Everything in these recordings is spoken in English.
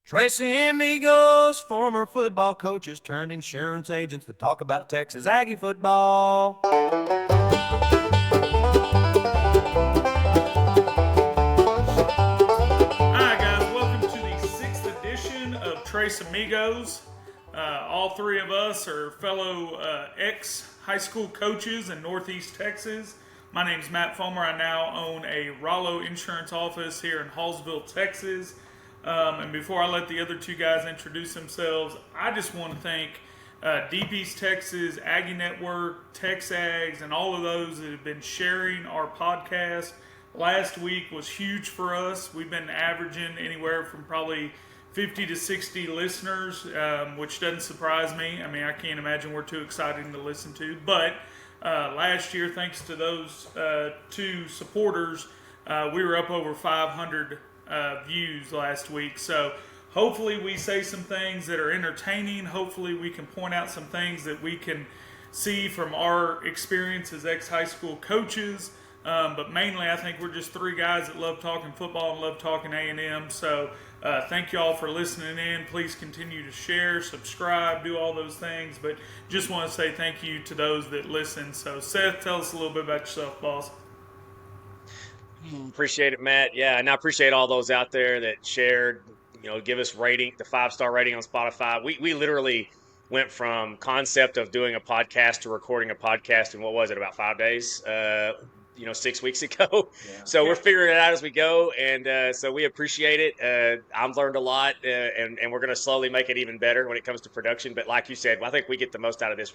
Tracy Amigos, former football coaches turned insurance agents to talk about Texas Aggie football. Hi guys, welcome to the sixth edition of Trace Amigos. All three of us are fellow ex-high school coaches in Northeast Texas. My name's Matt Fulmer. I now own a Rollo insurance office here in Hallsville, Texas. And before I let the other two guys introduce themselves, I just want to thank Deep East Texas, Aggie Network, TexAgs, and all of those that have been sharing our podcast. Last week was huge for us. We've been averaging anywhere from probably 50 to 60 listeners, which doesn't surprise me. I mean, I can't imagine we're too exciting to listen to. But last year, thanks to those two supporters, we were up over 500 views last week. So hopefully we say some things that are entertaining. Hopefully we can point out some things that we can see from our experience as ex-high school coaches. But mainly I think we're just three guys that love talking football and love talking A&M. So thank you all for listening in. Please continue to share, subscribe, do all those things. But just want to say thank you to those that listen. So Seth, tell us a little bit about yourself, boss. Appreciate it, Matt. Yeah, and I appreciate all those out there that shared, give us rating, the 5-star rating on Spotify. We literally went from concept of doing a podcast to recording a podcast in, what was it, about 5 days, 6 weeks ago. Yeah. So we're figuring it out as we go, and so we appreciate it. I've learned a lot, and we're going to slowly make it even better when it comes to production. But like you said, I think we get the most out of this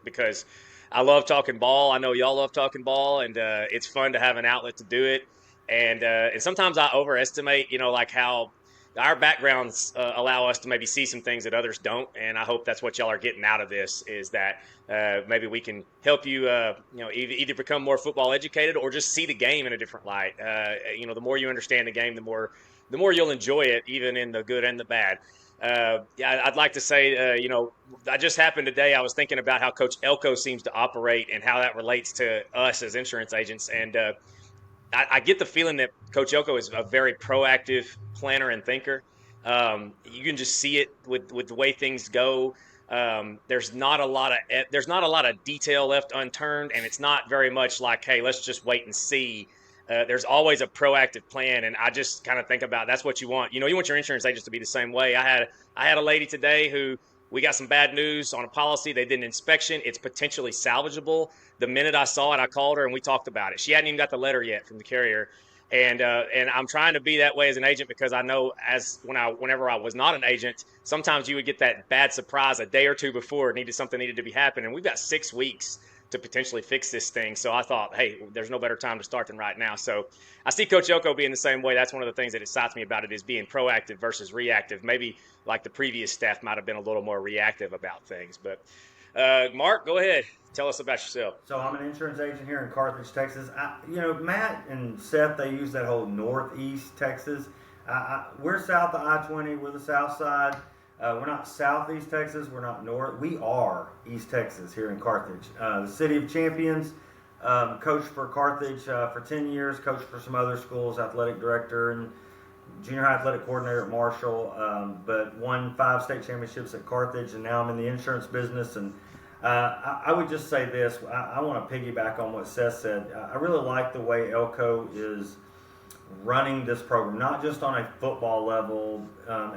because I love talking ball. I know y'all love talking ball, and it's fun to have an outlet to do it. And sometimes I overestimate, like how our backgrounds allow us to maybe see some things that others don't. And I hope that's what y'all are getting out of this, is that maybe we can help you, either become more football educated or just see the game in a different light. The more you understand the game, the more you'll enjoy it, even in the good and the bad. I'd like to say, I just happened today, I was thinking about how Coach Elko seems to operate and how that relates to us as insurance agents. And I get the feeling that Coach Elko is a very proactive planner and thinker. You can just see it with the way things go. There's not a lot of detail left unturned, and it's not very much like, hey, let's just wait and see. There's always a proactive plan, and I just kind of think about that's what you want. You want your insurance agents to be the same way. I had a lady today who, we got some bad news on a policy. They did an inspection. It's potentially salvageable. The minute I saw it, I called her and we talked about it. She hadn't even got the letter yet from the carrier. And I'm trying to be that way as an agent, because I know whenever I was not an agent, sometimes you would get that bad surprise a day or two before something needed to be happening. And we've got 6 weeks to potentially fix this thing. So I thought, hey, there's no better time to start than right now. So I see Coach Elko being the same way. That's one of the things that excites me about it, is being proactive versus reactive. Maybe like the previous staff might have been a little more reactive about things. But Mark, go ahead. Tell us about yourself. So I'm an insurance agent here in Carthage, Texas. Matt and Seth, they use that whole Northeast Texas. We're south of I-20. We're the south side. We're not Southeast Texas. We're not North. We are East Texas here in Carthage. The City of Champions, coached for Carthage for 10 years, coached for some other schools, athletic director and junior high athletic coordinator at Marshall, but won 5 state championships at Carthage, and now I'm in the insurance business. And I would just say this. I want to piggyback on what Seth said. I really like the way Elko is running this program, not just on a football level,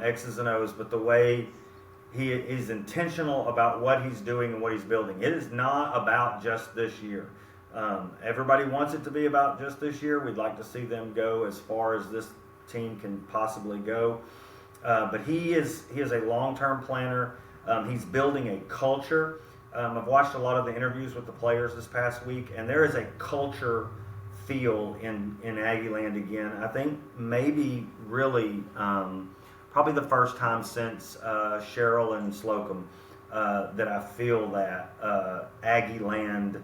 X's and O's, but the way he is intentional about what he's doing and what he's building. It is not about just this year. Everybody wants it to be about just this year. We'd like to see them go as far as this team can possibly go. But he is a long-term planner. He's building a culture. I've watched a lot of the interviews with the players this past week, and there is a culture feel in Aggieland again. I think maybe really probably the first time since Cheryl and Slocum that I feel that Aggieland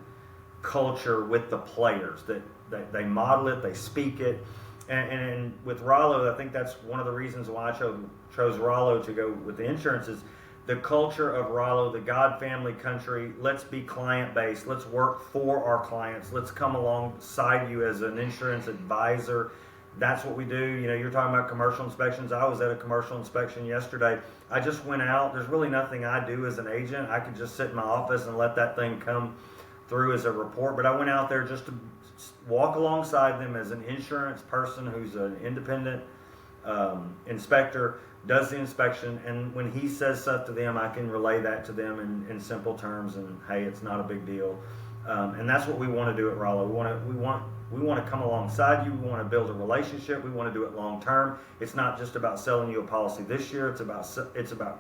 culture with the players, that they model it, they speak it. And with Rollo, I think that's one of the reasons why I chose Rollo to go with the insurance, is the culture of Rollo, the God family country. Let's be client-based. Let's work for our clients. Let's come alongside you as an insurance advisor. that's what we do. You know, you're talking about commercial inspections. I was at a commercial inspection yesterday. I just went out. There's really nothing I do as an agent. I could just sit in my office and let that thing come through as a report. But I went out there just to walk alongside them as an insurance person who's an independent inspector, does the inspection, and when he says stuff to them, I can relay that to them in simple terms, and hey, it's not a big deal. And that's what we want to do at Rollo. We want to come alongside you. We want to build a relationship. We want to do it long term. It's not just about selling you a policy this year. It's about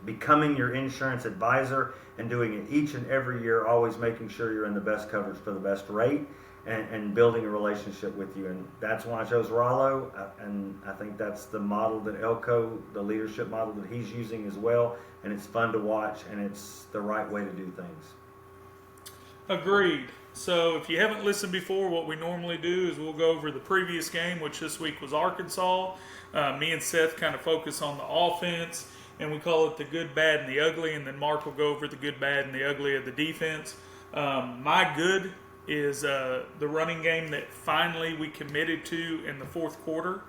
becoming your insurance advisor and doing it each and every year, always making sure you're in the best coverage for the best rate, and building a relationship with you. And that's why I chose Rollo, and I think that's the model that Elko, the leadership model that he's using as well, and it's fun to watch, and it's the right way to do things. Agreed. So if you haven't listened before, what we normally do is we'll go over the previous game, which this week was Arkansas. Me and Seth kind of focus on the offense, and we call it the good, bad, and the ugly, and then Mark will go over the good, bad, and the ugly of the defense. My good is the running game that finally we committed to in the fourth quarter.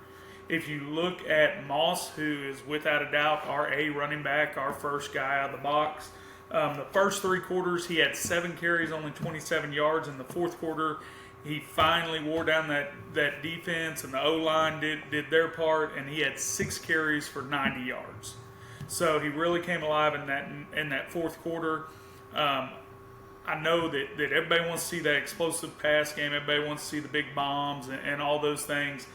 If you look at Moss, who is without a doubt our A running back, our first guy out of the box, the first 3 quarters he had 7 carries, only 27 yards. In the fourth quarter, he finally wore down that defense, and the O-line did their part, and he had 6 carries for 90 yards. So he really came alive in that fourth quarter. I know that everybody wants to see that explosive pass game. Everybody wants to see the big bombs and all those things.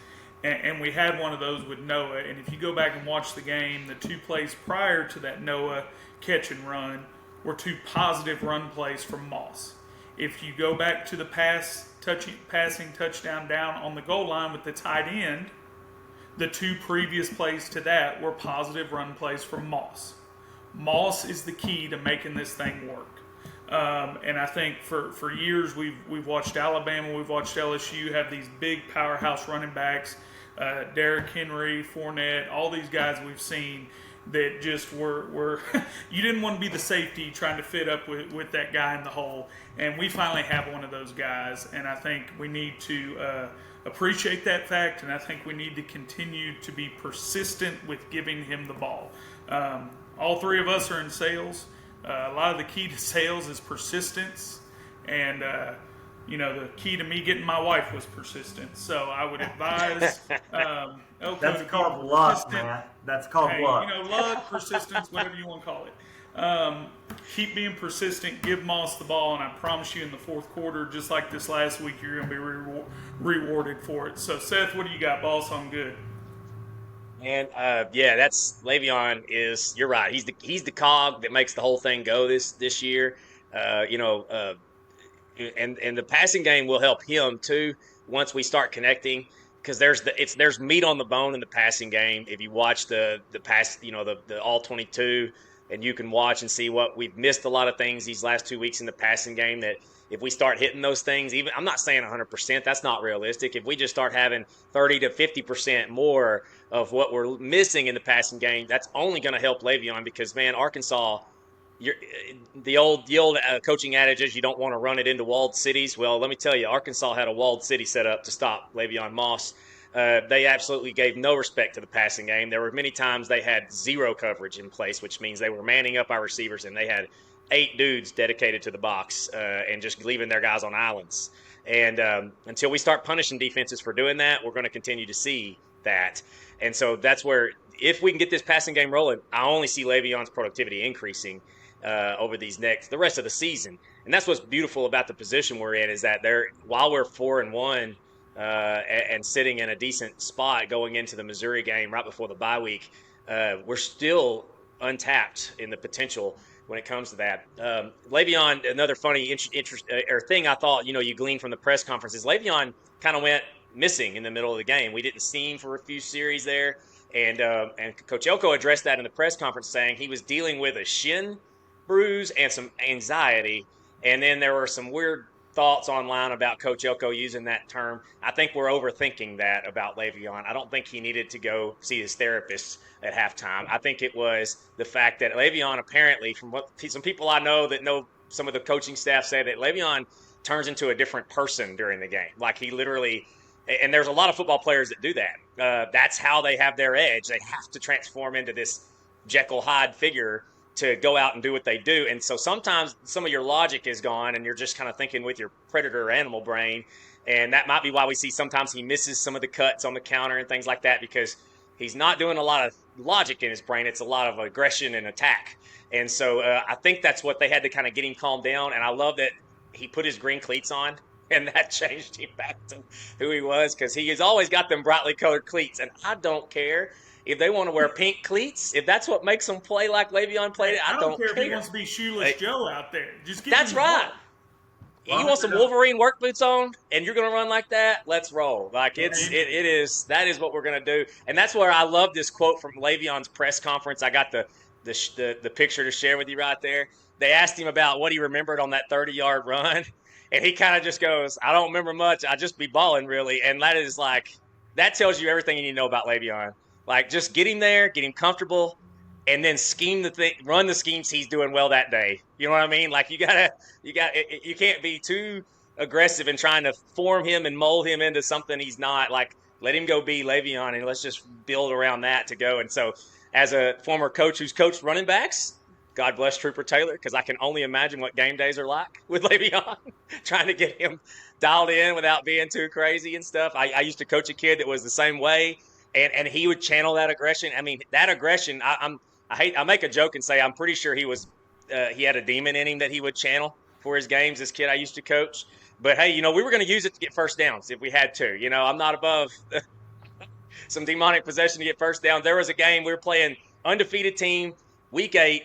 And we had one of those with Noah. And if you go back and watch the game, the 2 plays prior to that Noah catch and run were 2 positive run plays from Moss. If you go back to the passing touchdown down on the goal line with the tight end, the 2 previous plays to that were positive run plays from Moss. Moss is the key to making this thing work. And I think for years we've watched Alabama, we've watched LSU have these big powerhouse running backs, Derrick Henry, Fournette, all these guys we've seen that just were you didn't want to be the safety trying to fit up with that guy in the hole. And we finally have one of those guys, and I think we need to appreciate that fact, and I think we need to continue to be persistent with giving him the ball. All 3 of us are in sales. A lot of the key to sales is persistence, and the key to me getting my wife was persistence. So I would advise Elko That's to be called luck, persistent. Matt. That's called luck. Luck, persistence, whatever you want to call it. Keep being persistent. Give Moss the ball, and I promise you, in the fourth quarter, just like this last week, you're going to be rewarded for it. So, Seth, what do you got, boss? I'm good. And that's Le'Veon is. You're right. He's the cog that makes the whole thing go this year. And the passing game will help him too once we start connecting, because there's meat on the bone in the passing game. If you watch the pass, the all 22, and you can watch and see what we've missed a lot of things these last 2 weeks in the passing game, that if we start hitting those things, even I'm not saying 100%, that's not realistic. If we just start having 30 to 50% more of what we're missing in the passing game, that's only going to help Le'Veon, because, man, Arkansas, the old coaching adage is you don't want to run it into walled cities. Well, let me tell you, Arkansas had a walled city set up to stop Le'Veon Moss. They absolutely gave no respect to the passing game. There were many times they had 0 coverage in place, which means they were manning up our receivers, and they had 8 dudes dedicated to the box and just leaving their guys on islands. And until we start punishing defenses for doing that, we're going to continue to see that. And so that's where, if we can get this passing game rolling, I only see Le'Veon's productivity increasing over the rest of the season. And that's what's beautiful about the position we're in, is that while we're 4-1 and sitting in a decent spot going into the Missouri game right before the bye week, we're still untapped in the potential when it comes to that. Le'Veon, another funny thing I thought, you gleaned from the press conferences, Le'Veon kind of went missing in the middle of the game. We didn't see him for a few series there. And Coach Elko addressed that in the press conference, saying he was dealing with a shin bruise and some anxiety. And then there were some weird thoughts online about Coach Elko using that term. I think we're overthinking that about Le'Veon. I don't think he needed to go see his therapist at halftime. I think it was the fact that Le'Veon, apparently, from what some people I know that know some of the coaching staff say, that Le'Veon turns into a different person during the game. Like, he literally, And there's a lot of football players that do that. That's how they have their edge. They have to transform into this Jekyll Hyde figure to go out and do what they do. And so sometimes some of your logic is gone and you're just kind of thinking with your predator animal brain. And that might be why we see sometimes he misses some of the cuts on the counter and things like that, because he's not doing a lot of logic in his brain. It's a lot of aggression and attack. And so I think that's what they had to kind of get him calmed down. And I love that he put his green cleats on, and that changed him back to who he was, because he has always got them brightly colored cleats. And I don't care if they want to wear pink cleats. If that's what makes them play like Le'Veon played it, I don't care. If he wants to be Shoeless Joe out there. Just get That's right. You want some Wolverine work boots on, and you're gonna run like that? Let's roll. Like that is what we're gonna do, and that's where I love this quote from Le'Veon's press conference. I got the picture to share with you right there. They asked him about what he remembered on that 30-yard run, and he kind of just goes, "I don't remember much. I just be balling really," and that tells you everything you need to know about Le'Veon. Like, just get him there, get him comfortable, and then run the schemes he's doing well that day. You know what I mean? Like, you can't be too aggressive in trying to form him and mold him into something he's not. Like, let him go be Le'Veon, and let's just build around that to go. And so, as a former coach who's coached running backs, God bless Trooper Taylor, because I can only imagine what game days are like with Le'Veon, trying to get him dialed in without being too crazy and stuff. I used to coach a kid that was the same way, and he would channel that aggression. I mean, that aggression, I make a joke and say I'm pretty sure he had a demon in him that he would channel for his games, this kid I used to coach. But hey, we were going to use it to get first downs if we had to. I'm not above some demonic possession to get first down. There was a game we were playing, undefeated team, week 9.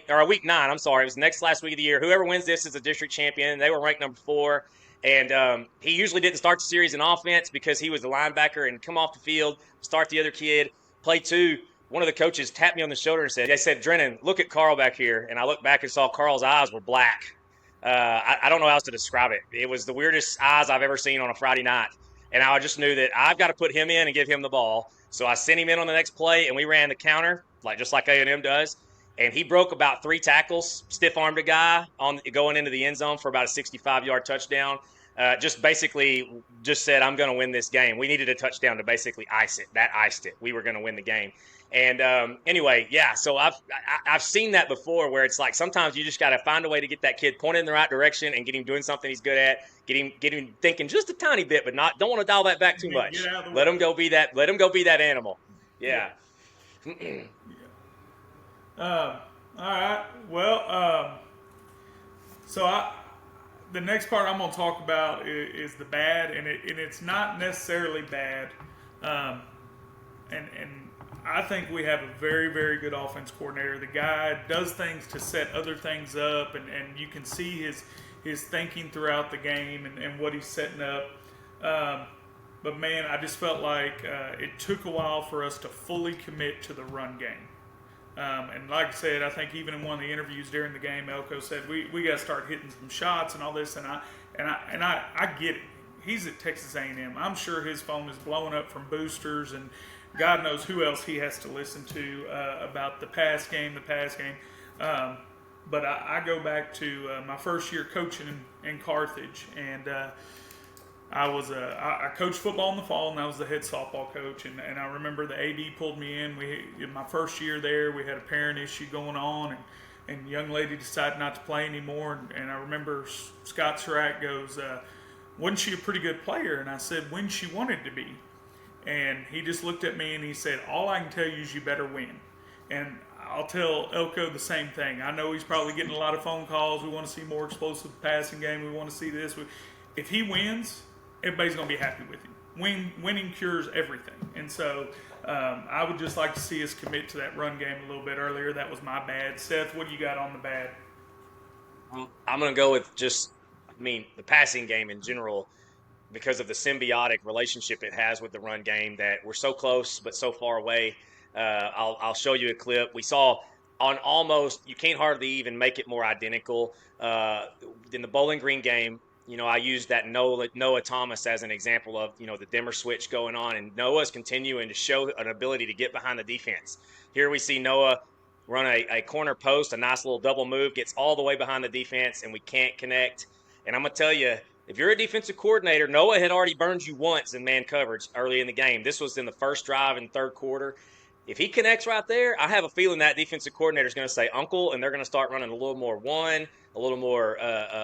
I'm sorry, it was the last week of the year. Whoever wins this is a district champion. They were ranked number 4. And he usually didn't start the series in offense because he was the linebacker and come off the field, start the other kid, play 2. One of the coaches tapped me on the shoulder and said, Drennan, look at Carl back here. And I looked back and saw Carl's eyes were black. I don't know how else to describe it. It was the weirdest eyes I've ever seen on a Friday night. And I just knew that I've got to put him in and give him the ball. So I sent him in on the next play, and we ran the counter, just like A&M does. And he broke about 3 tackles, stiff-armed a guy going into the end zone for about a 65-yard touchdown. Just said, I'm going to win this game. We needed a touchdown to basically ice it. That iced it. We were going to win the game. And anyway, yeah, so I've seen that before, where it's like sometimes you just got to find a way to get that kid pointed in the right direction and get him doing something he's good at, get him thinking just a tiny bit, but don't want to dial that back too much. Let him go be that animal. Yeah. All right. Well, the next part I'm going to talk about is the bad, and it's not necessarily bad. And I think we have a very, very good offense coordinator. The guy does things to set other things up, and you can see his thinking throughout the game and what he's setting up. But, man, I just felt like it took a while for us to fully commit to the run game. And like I said, I think even in one of the interviews during the game, Elko said we got to start hitting some shots and all this. And I get it. He's at Texas A&M. I'm sure his phone is blowing up from boosters, and God knows who else he has to listen to about the pass game. But I go back to my first year coaching in Carthage, and I coached football in the fall, and I was the head softball coach. And I remember the AD pulled me in. In my first year there, we had a parent issue going on, and the young lady decided not to play anymore. And I remember Scott Serac goes, wasn't she a pretty good player? And I said, when she wanted to be. And he just looked at me and he said, all I can tell you is you better win. And I'll tell Elko the same thing. I know he's probably getting a lot of phone calls. We want to see more explosive passing game. We want to see this. If he wins, everybody's going to be happy with him. Winning cures everything. And so I would just like to see us commit to that run game a little bit earlier. That was my bad. Seth, what do you got on the bad? I'm going to go with the passing game in general, because of the symbiotic relationship it has with the run game, that we're so close but so far away. I'll show you a clip. We saw on almost, you can't hardly even make it more identical. In the Bowling Green game, I used that Noah Thomas as an example of, the dimmer switch going on, and Noah's continuing to show an ability to get behind the defense. Here we see Noah run a corner post, a nice little double move, gets all the way behind the defense, and we can't connect. And I'm going to tell you, If you're a defensive coordinator, Noah had already burned you once in man coverage early in the game. This was in the first drive in third quarter. If he connects right there, I have a feeling that defensive coordinator is going to say uncle, and they're going to start running a little more one, a little more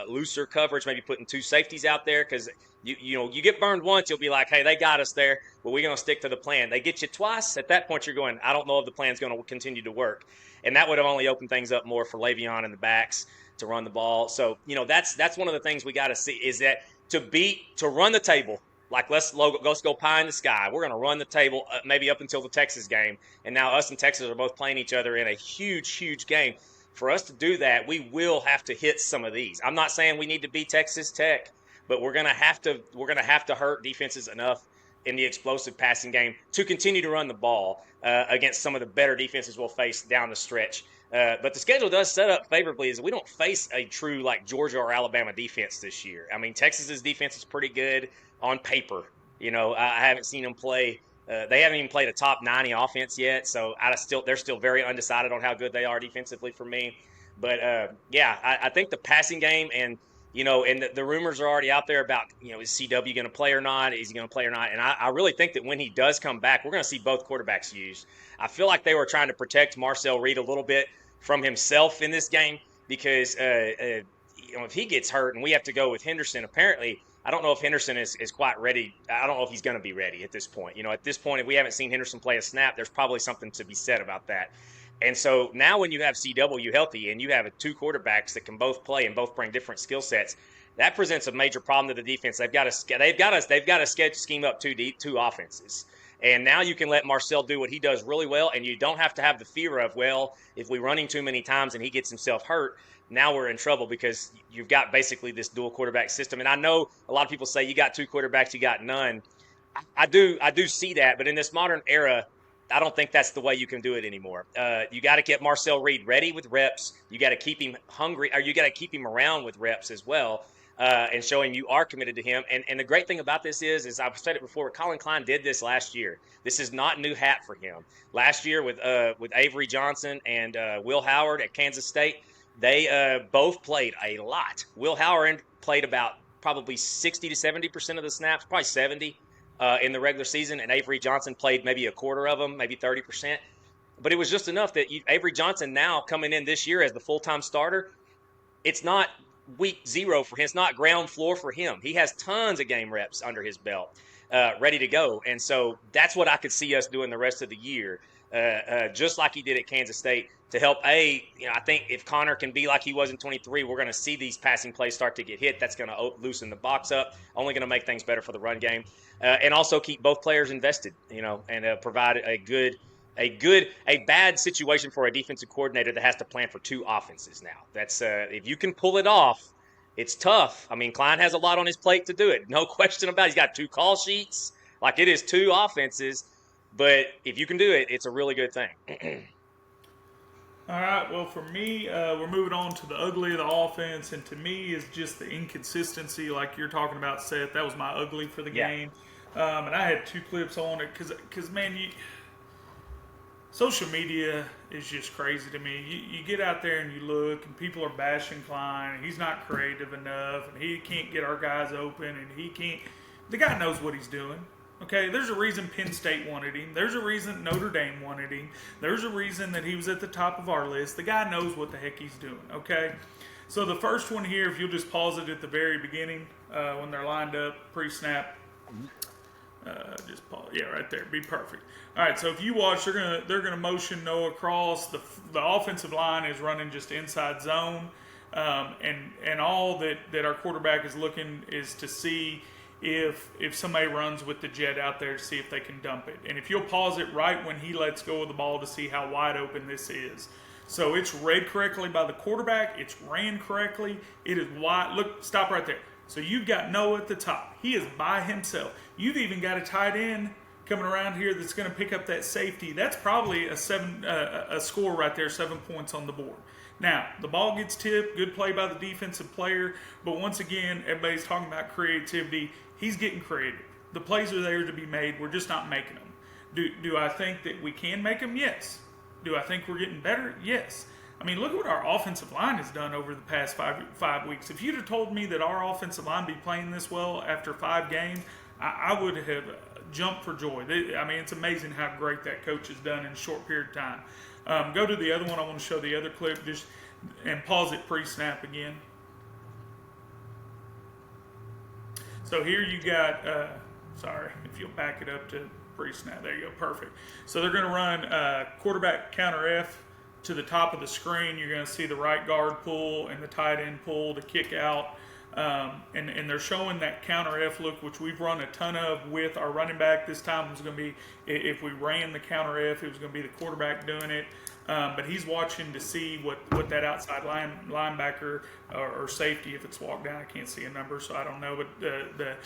looser coverage, maybe putting 2 safeties out there because you get burned once, you'll be like, hey, they got us there, but we're going to stick to the plan. They get you twice. At that point, you're going, I don't know if the plan's going to continue to work, and that would have only opened things up more for Le'Veon and the backs to run the ball. So that's one of the things we got to see is that to run the table. Like, let's go pie in the sky. We're going to run the table maybe up until the Texas game. And now us and Texas are both playing each other in a huge, huge game. For us to do that, we will have to hit some of these. I'm not saying we need to beat Texas Tech, but we're going to have to hurt defenses enough in the explosive passing game to continue to run the ball against some of the better defenses we'll face down the stretch. But the schedule does set up favorably as we don't face a true like Georgia or Alabama defense this year. I mean, Texas's defense is pretty good on paper. I haven't seen them play. They haven't even played a top 90 offense yet, so they're still very undecided on how good they are defensively for me. But I think the passing game and the rumors are already out there about is CW going to play or not? Is he going to play or not? And I really think that when he does come back, we're going to see both quarterbacks used. I feel like they were trying to protect Marcel Reed a little bit from himself in this game because if he gets hurt and we have to go with Henderson, apparently I don't know if Henderson is quite ready. I don't know if he's going to be ready at this point. At this point, if we haven't seen Henderson play a snap, there's probably something to be said about that. And so now when you have CW healthy and you have 2 quarterbacks that can both play and both bring different skill sets, that presents a major problem to the defense. They've got to scheme up 2 offenses. And now you can let Marcel do what he does really well, and you don't have to have the fear of, well, if we run him too many times and he gets himself hurt, now we're in trouble because you've got basically this dual quarterback system. And I know a lot of people say you got 2 quarterbacks, you got none. I do see that, but in this modern era, I don't think that's the way you can do it anymore. You got to get Marcel Reed ready with reps. You got to keep him hungry, or you got to keep him around with reps as well. And showing you are committed to him. And the great thing about this is I've said it before, Colin Klein did this last year. This is not new hat for him. Last year with Avery Johnson and Will Howard at Kansas State, they both played a lot. Will Howard played about probably 60 to 70% of the snaps, probably 70 in the regular season, and Avery Johnson played maybe a quarter of them, maybe 30%. But it was just enough that Avery Johnson now coming in this year as the full-time starter, it's not week 0 for him. It's not ground floor for him. He has tons of game reps under his belt, ready to go. And so that's what I could see us doing the rest of the year, just like he did at Kansas State to help. I think if Connor can be like he was in 23, we're going to see these passing plays start to get hit. That's going to loosen the box up, only going to make things better for the run game, and also keep both players invested, and provide a bad situation for a defensive coordinator that has to plan for 2 offenses now. That's if you can pull it off, it's tough. I mean, Klein has a lot on his plate to do it. No question about it. He's got 2 call sheets. Like, it is 2 offenses. But if you can do it, it's a really good thing. All right, well, for me, we're moving on to the ugly of the offense, and to me is just the inconsistency like you're talking about, Seth. That was my ugly for the game. And I had 2 clips on it because man, social media is just crazy to me. You get out there and you look, and people are bashing Klein, and he's not creative enough, and he can't get our guys open, and he can't. The guy knows what he's doing. Okay, there's a reason Penn State wanted him. There's a reason Notre Dame wanted him. There's a reason that he was at the top of our list. The guy knows what the heck he's doing, okay? So the first one here, if you'll just pause it at the very beginning when they're lined up, pre-snap. Just pause. Yeah, right there. Be perfect. All right, so if you watch, they're gonna motion Noah across. The offensive line is running just inside zone, and all that our quarterback is looking is to see if somebody runs with the jet out there to see if they can dump it. And if you'll pause it right when he lets go of the ball to see how wide open this is. So it's read correctly by the quarterback. It's ran correctly. It is wide. Look, stop right there. So you've got Noah at the top. He is by himself. You've even got a tight end coming around here that's going to pick up that safety. That's probably a score right there, 7 points on the board. Now, the ball gets tipped, good play by the defensive player, but once again, everybody's talking about creativity. He's getting creative. The plays are there to be made. We're just not making them. Do I think that we can make them? Yes. Do I think we're getting better? Yes. I mean, look at what our offensive line has done over the past five weeks. If you'd have told me that our offensive line be playing this well after 5 games, I would have jumped for joy. I mean, it's amazing how great that coach has done in a short period of time. Go to the other one. I want to show the other clip and pause it pre-snap again. So here you got, sorry, if you'll back it up to pre-snap. There you go, perfect. So they're going to run quarterback counter F to the top of the screen. You're going to see the right guard pull and the tight end pull to kick out. And they're showing that counter F look, which we've run a ton of with our running back. This time it was going to be, if we ran the counter F, it was going to be the quarterback doing it. But he's watching to see what that outside linebacker or safety, if it's walked down, I can't see a number, so I don't know. But the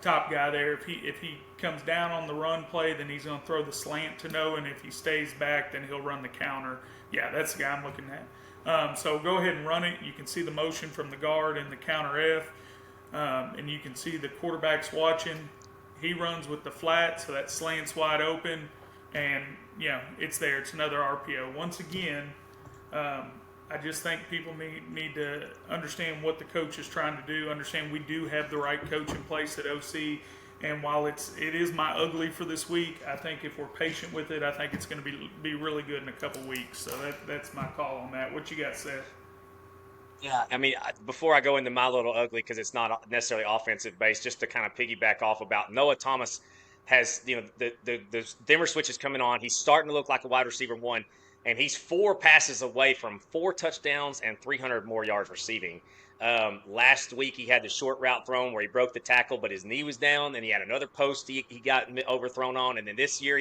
top guy there, if he comes down on the run play, then he's going to throw the slant to no, and if he stays back, then he'll run the counter. Yeah, that's the guy I'm looking at. So go ahead and run it. You can see the motion from the guard and the counter F, and you can see the quarterback's watching. He runs with the flat, so that slant's wide open, and it's there. It's another RPO. Once again, I just think people need to understand what the coach is trying to do. Understand we do have the right coach in place at OC, and while it is my ugly for this week, I think if we're patient with it, I think it's going to be really good in a couple weeks. So that's my call on that. What you got, Seth? Yeah, I mean, before I go into my little ugly, because it's not necessarily offensive based, just to kind of piggyback off about Noah Thomas has, the dimmer switch is coming on. He's starting to look like a wide receiver 1. And he's 4 passes away from 4 touchdowns and 300 more yards receiving. Last week he had the short route thrown where he broke the tackle, but his knee was down. And he had another post he got overthrown on. And then this year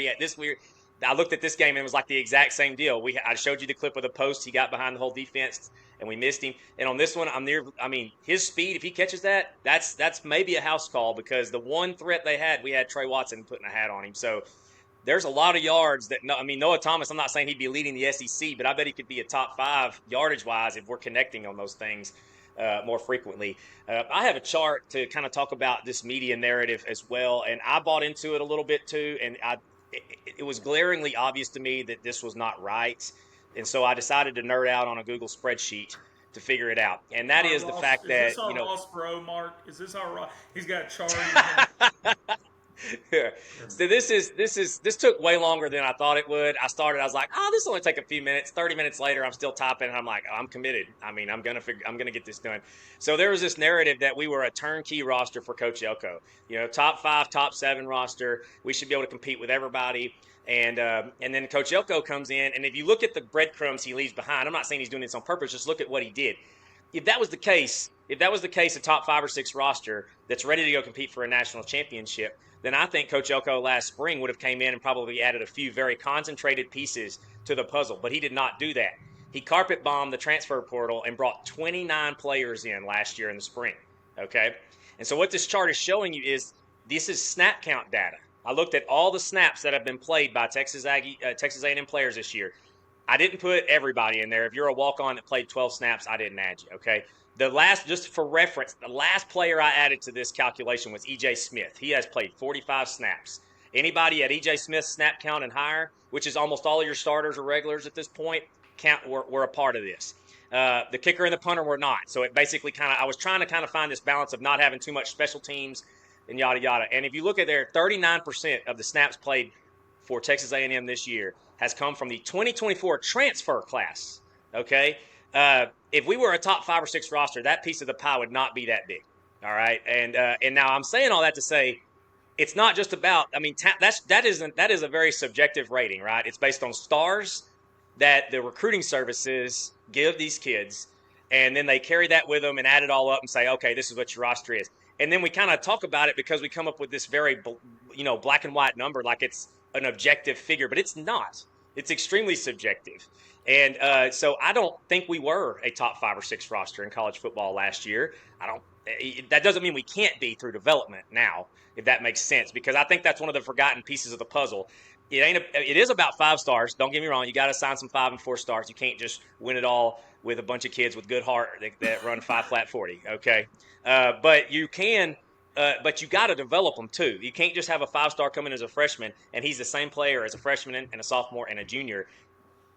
I looked at this game and it was like the exact same deal. I showed you the clip of the post. He got behind the whole defense and we missed him. And on this one, his speed, if he catches that, that's maybe a house call, because the one threat they had, we had Trey Watson putting a hat on him. So there's a lot of yards Noah Thomas, I'm not saying he'd be leading the SEC, but I bet he could be a top 5 yardage-wise if we're connecting on those things more frequently. I have a chart to kind of talk about this media narrative as well, and I bought into it a little bit too, and it was glaringly obvious to me that this was not right, and so I decided to nerd out on a Google spreadsheet to figure it out, and that is the fact that, is this our Ross Bro, Mark? Is this our Ross? He's got Charlie. Yeah. So this took way longer than I thought it would. I was like, this will only take a few minutes. 30 minutes later, I'm still typing, and I'm like, I'm committed. I mean, I'm gonna get this done. So there was this narrative that we were a turnkey roster for Coach Elko. Top 5, top 7 roster. We should be able to compete with everybody. And then Coach Elko comes in, and if you look at the breadcrumbs he leaves behind, I'm not saying he's doing this on purpose. Just look at what he did. If that was the case, a top 5 or 6 roster that's ready to go compete for a national championship, then I think Coach Elko last spring would have came in and probably added a few very concentrated pieces to the puzzle. But he did not do that. He carpet bombed the transfer portal and brought 29 players in last year in the spring. Okay? And so what this chart is showing you is this is snap count data. I looked at all the snaps that have been played by Texas A&M players this year. I didn't put everybody in there. If you're a walk-on that played 12 snaps, I didn't add you, okay? Just for reference, the last player I added to this calculation was E.J. Smith. He has played 45 snaps. Anybody at E.J. Smith's snap count and higher, which is almost all of your starters or regulars at this point, were a part of this. The kicker and the punter were not. So it basically I was trying to find this balance of not having too much special teams and yada, yada. And if you look at there, 39% of the snaps played for Texas A&M this year has come from the 2024 transfer class, okay? If we were a top 5 or 6 roster, that piece of the pie would not be that big, all right? And now I'm saying all that to say it's not just about, that is a very subjective rating, right? It's based on stars that the recruiting services give these kids, and then they carry that with them and add it all up and say, okay, this is what your roster is. And then we kind of talk about it because we come up with this very, black and white number like it's an objective figure, but it's not. It's extremely subjective. And so I don't think we were a top 5 or 6 roster in college football last year. That doesn't mean we can't be through development now, if that makes sense, because I think that's one of the forgotten pieces of the puzzle. It is about 5 stars. Don't get me wrong. You got to sign some 5 and 4 stars. You can't just win it all with a bunch of kids with good heart that run 5 flat 40. Okay. But you can, but you got to develop them too. You can't just have a 5-star come in as a freshman and he's the same player as a freshman and a sophomore and a junior.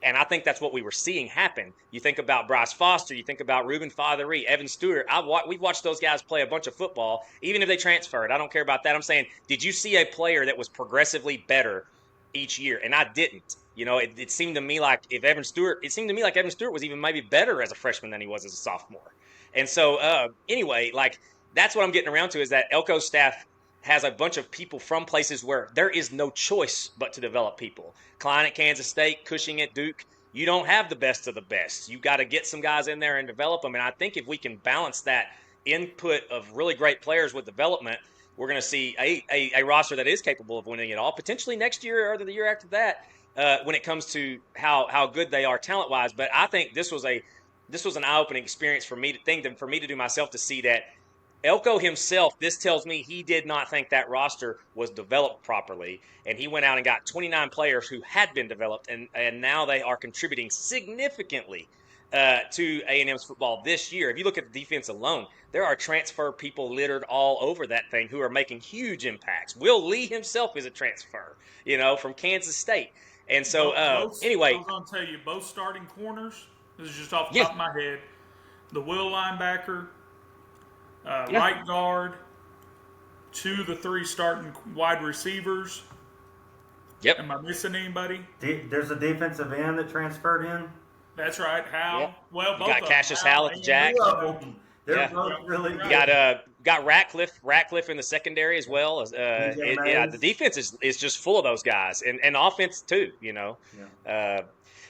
And I think that's what we were seeing happen. You think about Bryce Foster, you think about Ruben Fatheree, Evan Stewart. We've watched those guys play a bunch of football, even if they transferred. I don't care about that. I'm saying, did you see a player that was progressively better each year? And I didn't. It seemed to me like Evan Stewart was even maybe better as a freshman than he was as a sophomore. And so, anyway, like that's what I'm getting around to is that Elko's staff has a bunch of people from places where there is no choice but to develop people. Klein at Kansas State, Cushing at Duke. You don't have the best of the best. You got to get some guys in there and develop them. And I think if we can balance that input of really great players with development, we're going to see a roster that is capable of winning it all, potentially next year or the year after that, when it comes to how good they are talent-wise. But I think this was an eye-opening experience for me to do myself to see that Elko himself, this tells me he did not think that roster was developed properly, and he went out and got 29 players who had been developed, and now they are contributing significantly to A&M's football this year. If you look at the defense alone, there are transfer people littered all over that thing who are making huge impacts. Will Lee himself is a transfer, from Kansas State. And so, anyway. I was going to tell you, both starting corners, this is just off the Yeah. top of my head, the will linebacker, Yeah. right guard, 2 of the 3 starting wide receivers. Yep. Am I missing anybody? There's a defensive end that transferred in. That's right. Hal. Yep. Well, You both got of Cassius them. Howell at the Jack. They're Yeah. both really You good. Got Ratcliffe in the secondary as well. DJ The Mays. defense is just full of those guys, and offense too. Yeah.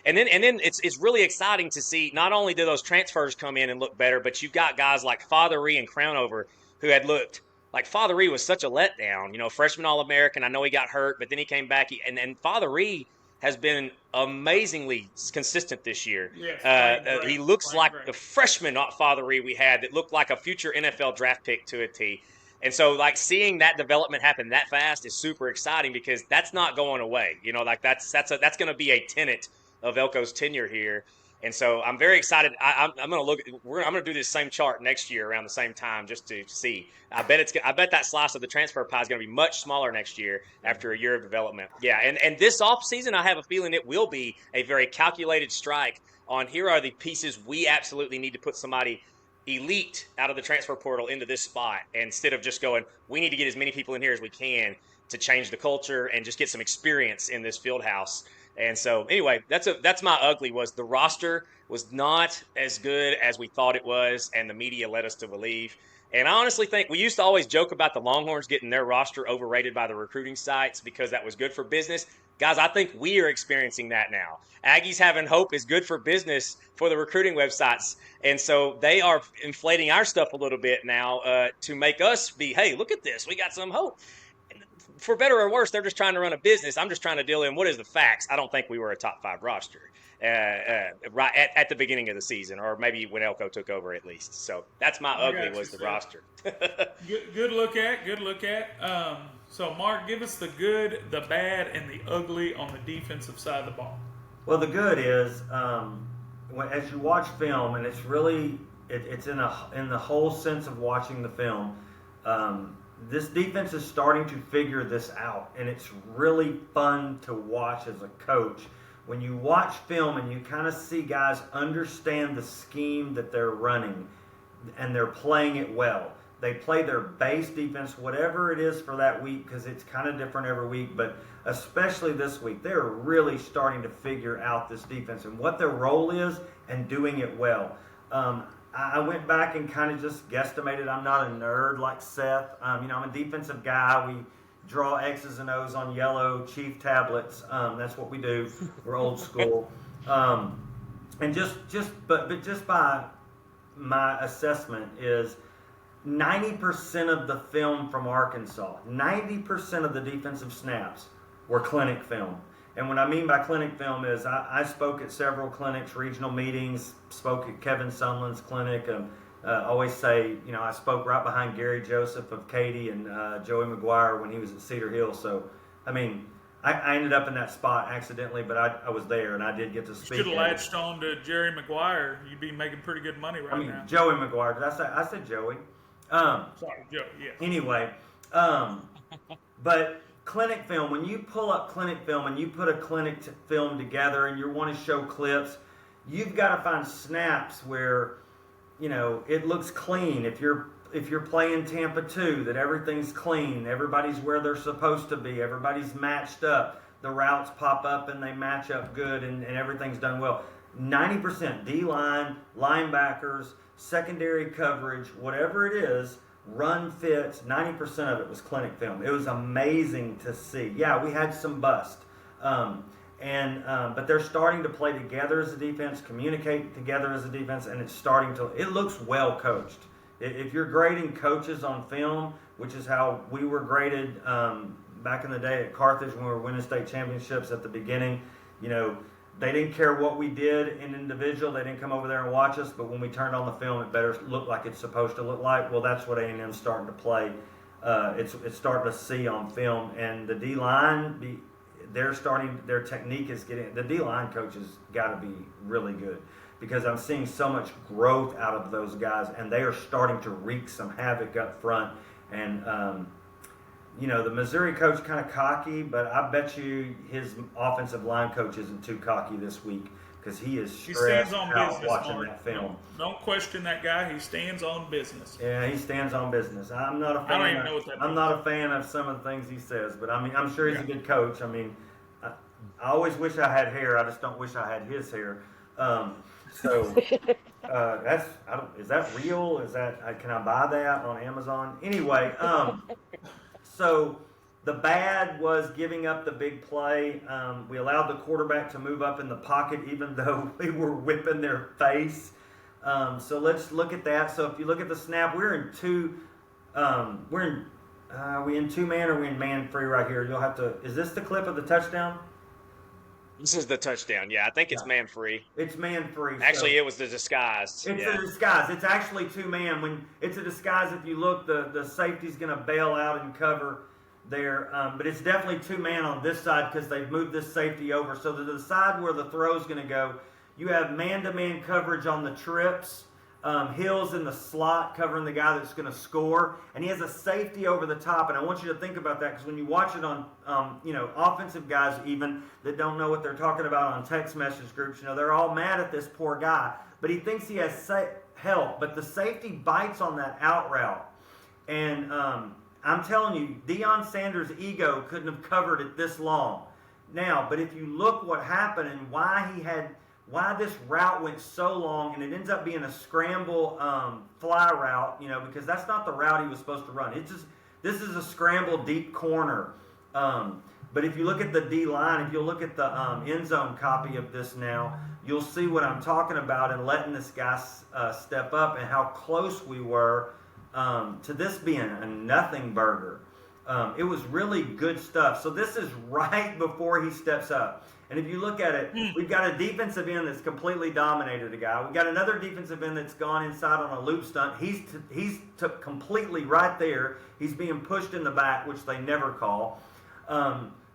And then it's really exciting to see. Not only do those transfers come in and look better, but you've got guys like Fatheree and Crownover who had looked like Fatheree was such a letdown. Freshman All-American. I know he got hurt, but then he came back. And Fatheree has been amazingly consistent this year. Yes, He looks like great. the freshman Fatheree we had that looked like a future NFL draft pick to a T. And so, like, seeing that development happen that fast is super exciting because that's not going away. That's going to be a tenet of Elko's tenure here. And so I'm very excited. I'm going to I'm going to do this same chart next year around the same time just to see. I bet that slice of the transfer pie is going to be much smaller next year after a year of development. Yeah, and this offseason, I have a feeling it will be a very calculated strike on here are the pieces we absolutely need to put somebody elite out of the transfer portal into this spot instead of just going, we need to get as many people in here as we can to change the culture and just get some experience in this field house. And so, anyway, that's my ugly was the roster was not as good as we thought it was, and the media led us to believe. And I honestly think we used to always joke about the Longhorns getting their roster overrated by the recruiting sites because that was good for business. Guys, I think we are experiencing that now. Aggies having hope is good for business for the recruiting websites. And so they are inflating our stuff a little bit now to make us be, hey, look at this. We got some hope. For better or worse, they're just trying to run a business. I'm just trying to deal in what is the facts. I don't think we were a top 5 roster right at the beginning of the season, or maybe when Elko took over at least. So that's my ugly was the roster. Good look at. So, Mark, give us the good, the bad, and the ugly on the defensive side of the ball. Well, the good is as you watch film, and it's really it's in the whole sense of watching the film. This defense is starting to figure this out, and it's really fun to watch as a coach. When you watch film and you kind of see guys understand the scheme that they're running, and they're playing it well. They play their base defense, whatever it is for that week, because it's kind of different every week, but especially this week, they're really starting to figure out this defense and what their role is and doing it well. I went back and kind of just guesstimated. I'm not a nerd like Seth. I'm a defensive guy. We draw X's and O's on yellow Chief tablets. That's what we do. We're old school. And just by my assessment is 90% of the film from Arkansas, 90% of the defensive snaps were clinic film. And what I mean by clinic film is I spoke at several clinics, regional meetings, spoke at Kevin Sunland's clinic. Always say, I spoke right behind Gary Joseph of Katy and Joey McGuire when he was at Cedar Hill. So, I ended up in that spot accidentally, but I was there and I did get to speak. You should have latched on to Jerry McGuire. You'd be making pretty good money now. Joey McGuire. Did I say? I said Joey. Sorry, Joe. Yeah. Anyway, but clinic film, when you pull up clinic film and you put a film together and you want to show clips, you've got to find snaps where, it looks clean. If you're playing Tampa 2, that everything's clean, everybody's where they're supposed to be, everybody's matched up, the routes pop up and they match up good, and everything's done well. 90% D-line, linebackers, secondary coverage, whatever it is, run fits, 90% of it was clinic film. It was amazing to see. Yeah, we had some bust. But they're starting to play together as a defense, communicate together as a defense, and it looks well coached. If you're grading coaches on film, which is how we were graded back in the day at Carthage when we were winning state championships at the beginning, they didn't care what we did in individual. They didn't come over there and watch us, but when we turned on the film, it better look like it's supposed to look like. Well, that's what A&M's starting to play. It's starting to see on film. And the D-line, their technique is the D-line coaches got to be really good, because I'm seeing so much growth out of those guys, and they are starting to wreak some havoc up front. And the Missouri coach kind of cocky, but I bet you his offensive line coach isn't too cocky this week, because he is stressed out watching that film. Don't question that guy. He stands on business. Yeah, he stands on business. I'm not a fan. I don't even know what that means. I'm not a fan of some of the things he says, but I'm sure he's a good coach. I always wish I had hair. I just don't wish I had his hair. Is that real? Can I buy that on Amazon? Anyway, so the bad was giving up the big play. We allowed the quarterback to move up in the pocket, even though we were whipping their face. So let's look at that. So if you look at the snap, we're in two. Are we in two man or are we in man free right here? You'll have to. Is this the clip of the touchdown? This is the touchdown. Yeah, I think it's man free. It's man free. Actually, it was the disguise. It's a disguise. It's actually two man. When it's a disguise, if you look, the safety's going to bail out and cover there. But it's definitely two man on this side because they've moved this safety over. So to the side where the throw's going to go, you have man-to-man coverage on the trips. Hill's in the slot covering the guy that's going to score, and he has a safety over the top. And I want you to think about that, because when you watch it on, offensive guys even that don't know what they're talking about on text message groups, they're all mad at this poor guy, but he thinks he has help. But the safety bites on that out route, and I'm telling you, Deion Sanders' ego couldn't have covered it this long. Now, but if you look what happened and why this route went so long, and it ends up being a scramble fly route, because that's not the route he was supposed to run. This is a scramble deep corner. But if you look at the D line, if you look at the end zone copy of this now, you'll see what I'm talking about and letting this guy step up and how close we were to this being a nothing burger. It was really good stuff. So this is right before he steps up. And if you look at it, we've got a defensive end that's completely dominated a guy. We've got another defensive end that's gone inside on a loop stunt. He's took completely right there. He's being pushed in the back, which they never call.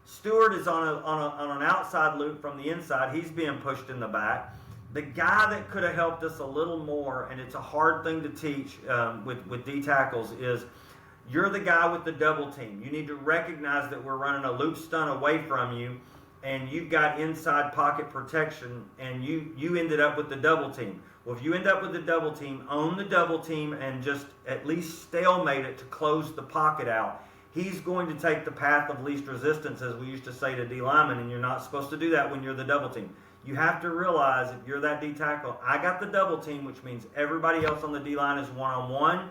Stewart is on an outside loop from the inside. He's being pushed in the back. The guy that could have helped us a little more, and it's a hard thing to teach with D tackles, is you're the guy with the double team. You need to recognize that we're running a loop stunt away from you, and you've got inside pocket protection, and you ended up with the double team. Well, if you end up with the double team, own the double team and just at least stalemate it to close the pocket out. He's going to take the path of least resistance, as we used to say to D linemen, and you're not supposed to do that when you're the double team. You have to realize if you're that D tackle, I got the double team, which means everybody else on the D line is one-on-one,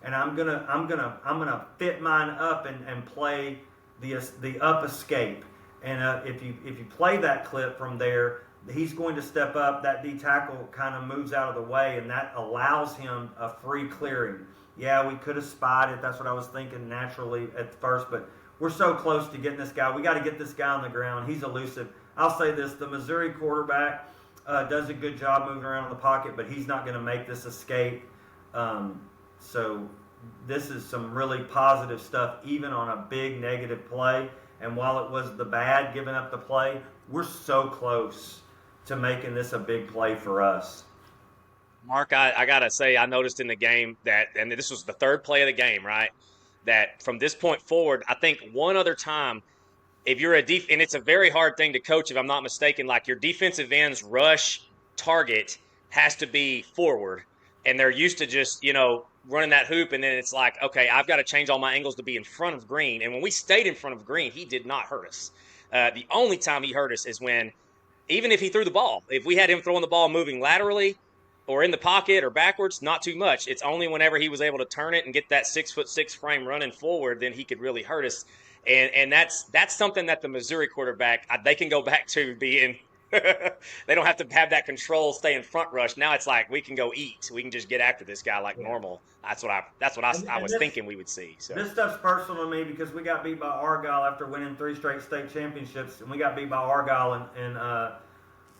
and I'm gonna fit mine up and play the up escape. And if you play that clip from there, he's going to step up. That D tackle kind of moves out of the way, and that allows him a free clearing. Yeah, we could have spied it. That's what I was thinking naturally at first, but we're so close to getting this guy. We got to get this guy on the ground. He's elusive. I'll say this: the Missouri quarterback does a good job moving around in the pocket, but he's not going to make this escape. So this is some really positive stuff, even on a big negative play. And while it was the bad giving up the play, we're so close to making this a big play for us. Mark, I got to say, I noticed in the game that, and this was the third play of the game, right? that from this point forward, I think one other time, if you're and it's a very hard thing to coach, if I'm not mistaken, like your defensive end's rush target has to be forward, and they're used to just running that hoop, and then it's like, okay, I've got to change all my angles to be in front of Green. And when we stayed in front of Green, he did not hurt us. The only time he hurt us is when, even if he threw the ball, if we had him throwing the ball moving laterally or in the pocket or backwards, not too much. It's only whenever he was able to turn it and get that 6'6" frame running forward, then he could really hurt us. And that's something that the Missouri quarterback, they can go back to being they don't have to have that control, stay in front rush. Now it's like we can go eat. We can just get after this guy like normal. That's what I was thinking we would see. So this stuff's personal to me because we got beat by Argyle after winning 3 straight state championships, and we got beat by Argyle in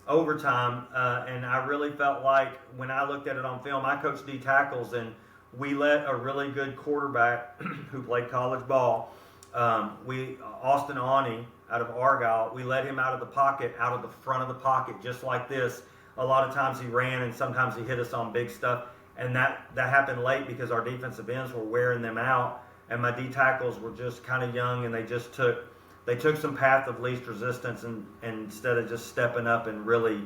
overtime. And I really felt like when I looked at it on film, I coached D tackles, and we let a really good quarterback who played college ball. Austin Awney out of Argyle, we let him out of the pocket, out of the front of the pocket, just like this. A lot of times he ran, and sometimes he hit us on big stuff, and that happened late because our defensive ends were wearing them out, and my D tackles were just kind of young, and they took some path of least resistance, and instead of just stepping up and really,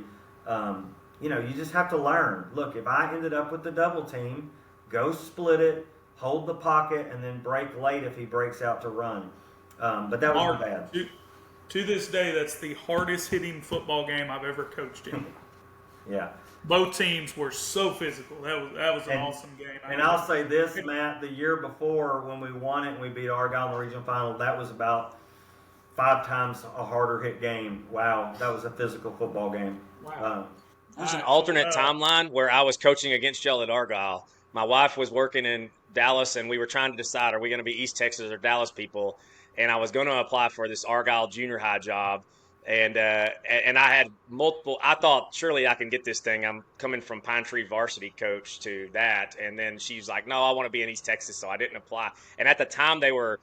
you just have to learn. Look, if I ended up with the double team, go split it, hold the pocket, and then break late if he breaks out to run. But that wasn't bad. To this day, that's the hardest hitting football game I've ever coached in. Yeah. Both teams were so physical. That was an awesome game. And I'll say this, Matt, the year before when we won it and we beat Argyle in the regional final, that was about 5 times a harder hit game. Wow, that was a physical football game. Wow. There's an alternate timeline where I was coaching against y'all at Argyle. My wife was working in Dallas, and we were trying to decide, are we going to be East Texas or Dallas people? And I was going to apply for this Argyle junior high job. And I had multiple – I thought, surely I can get this thing. I'm coming from Pine Tree varsity coach to that. And then she's like, no, I want to be in East Texas, so I didn't apply. And at the time, they were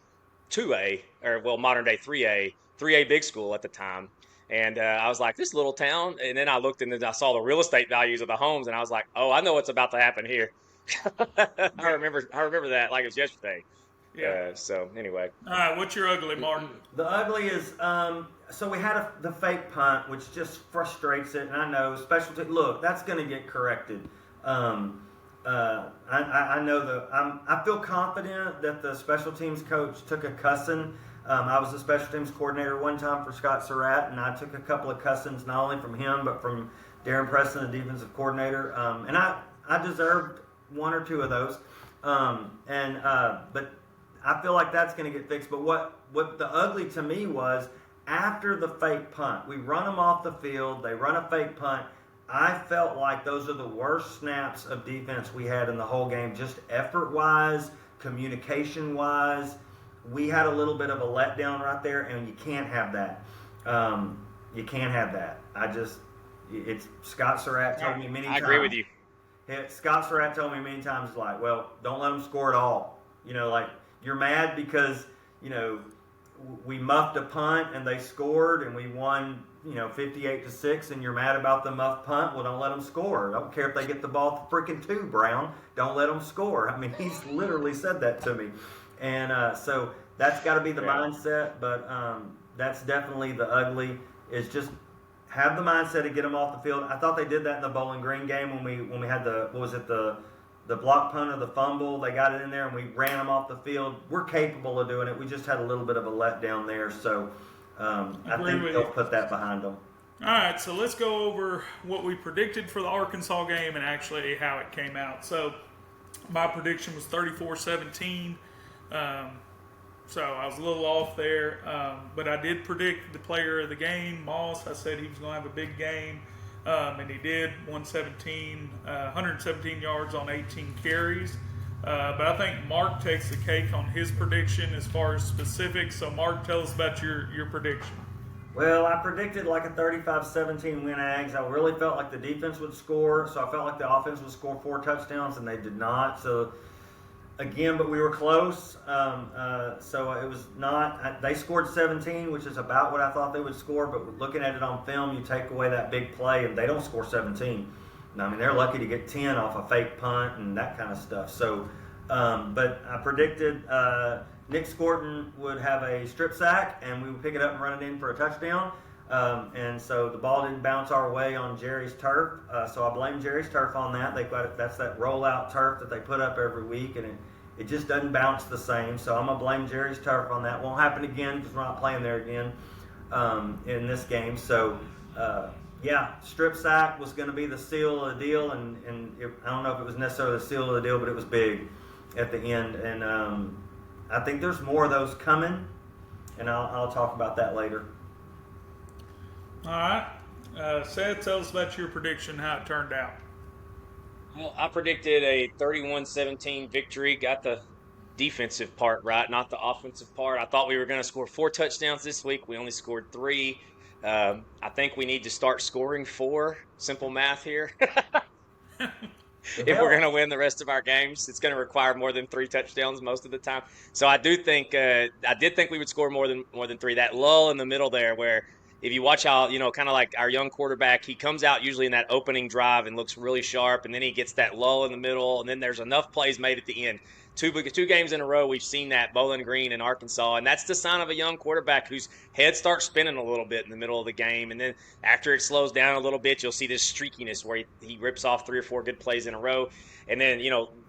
2A, or, well, modern-day 3A big school at the time. And I was like, this little town. And then I looked, and then I saw the real estate values of the homes, and I was like, oh, I know what's about to happen here. I remember that like it was yesterday. Yeah. So anyway. All right, what's your ugly, Martin? The ugly is so we had the fake punt, which just frustrates it, and I know look, that's going to get corrected. I know I feel confident that the special teams coach took a cussing. I was the special teams coordinator one time for Scott Surratt, and I took a couple of cussings not only from him but from Darren Preston, the defensive coordinator, and I deserved 1 or 2 of those, but I feel like that's going to get fixed. But what the ugly to me was after the fake punt, we run them off the field, they run a fake punt. I felt like those are the worst snaps of defense we had in the whole game, just effort-wise, communication-wise. We had a little bit of a letdown right there, and you can't have that. You can't have that. It's Scott Surratt told me many times. I agree with you. Scott Surratt told me many times, like, well, don't let them score at all. Like, you're mad because, we muffed a punt and they scored and we won, 58-6, and you're mad about the muffed punt. Well, don't let them score. I don't care if they get the ball freaking 2, Brown. Don't let them score. I mean, he's literally said that to me. And so that's got to be the mindset, but that's definitely the ugly, is just have the mindset to get them off the field. I thought they did that in the Bowling Green game when we had the block punt or the fumble. They got it in there and we ran them off the field. We're capable of doing it. We just had a little bit of a letdown there. So I think they'll put that behind them. All right, so let's go over what we predicted for the Arkansas game and actually how it came out. So my prediction was 34-17. So I was a little off there, but I did predict the player of the game, Moss. I said he was going to have a big game, and he did. 117 yards on 18 carries. But I think Mark takes the cake on his prediction as far as specifics. So Mark, tell us about your prediction. Well, I predicted like a 35-17 win Ags. I really felt like the defense would score, so I felt like the offense would score 4 touchdowns, and they did not. So again, but we were close. So it was not. They scored 17, which is about what I thought they would score. But looking at it on film, you take away that big play, and they don't score 17. I mean, they're lucky to get 10 off a fake punt and that kind of stuff. So But I predicted Nick Scorton would have a strip sack, and we would pick it up and run it in for a touchdown. And so the ball didn't bounce our way on Jerry's turf. So I blame Jerry's turf on that. That's that rollout turf that they put up every week, and it just doesn't bounce the same. So I'm going to blame Jerry's turf on that. Won't happen again because we're not playing there again in this game. So, strip sack was going to be the seal of the deal. And I don't know if it was necessarily the seal of the deal, but it was big at the end. And I think there's more of those coming, and I'll talk about that later. All right. Seth, tell us about your prediction, how it turned out. Well, I predicted a 31-17 victory. Got the defensive part right, not the offensive part. I thought we were going to score 4 touchdowns this week. We only scored 3. I think we need to start scoring 4. Simple math here. If we're going to win the rest of our games, it's going to require more than 3 touchdowns most of the time. So I did think we would score more than 3. That lull in the middle there, where if you watch how, kind of like our young quarterback, he comes out usually in that opening drive and looks really sharp, and then he gets that lull in the middle, and then there's enough plays made at the end. 2 games in a row, we've seen that, Bowling Green and Arkansas, and that's the sign of a young quarterback whose head starts spinning a little bit in the middle of the game, and then after it slows down a little bit, you'll see this streakiness where he rips off 3 or 4 good plays in a row, and then,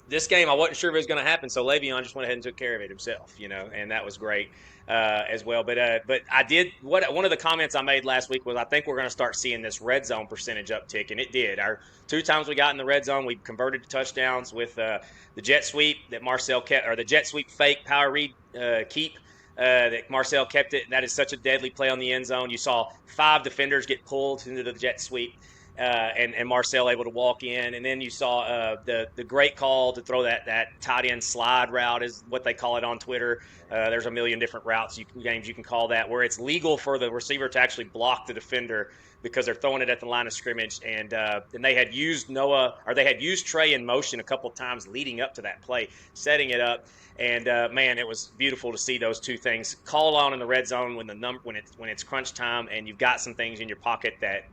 this game I wasn't sure if it was going to happen, so Le'Veon just went ahead and took care of it himself, and that was great. As well, but I did one of the comments I made last week was I think we're going to start seeing this red zone percentage uptick, and it did. Our 2 times we got in the red zone, we converted to touchdowns with the jet sweep that Marcel kept, or the jet sweep fake power read keep that Marcel kept it. That is such a deadly play on the end zone. You saw 5 defenders get pulled into the jet sweep. And Marcel able to walk in, and then you saw the great call to throw that tight end slide route is what they call it on Twitter. There's a million different routes games you can call that, where it's legal for the receiver to actually block the defender because they're throwing it at the line of scrimmage, and they had used Trey in motion a couple of times leading up to that play, setting it up. And man, it was beautiful to see those 2 things call on in the red zone when it's crunch time, and you've got some things in your pocket that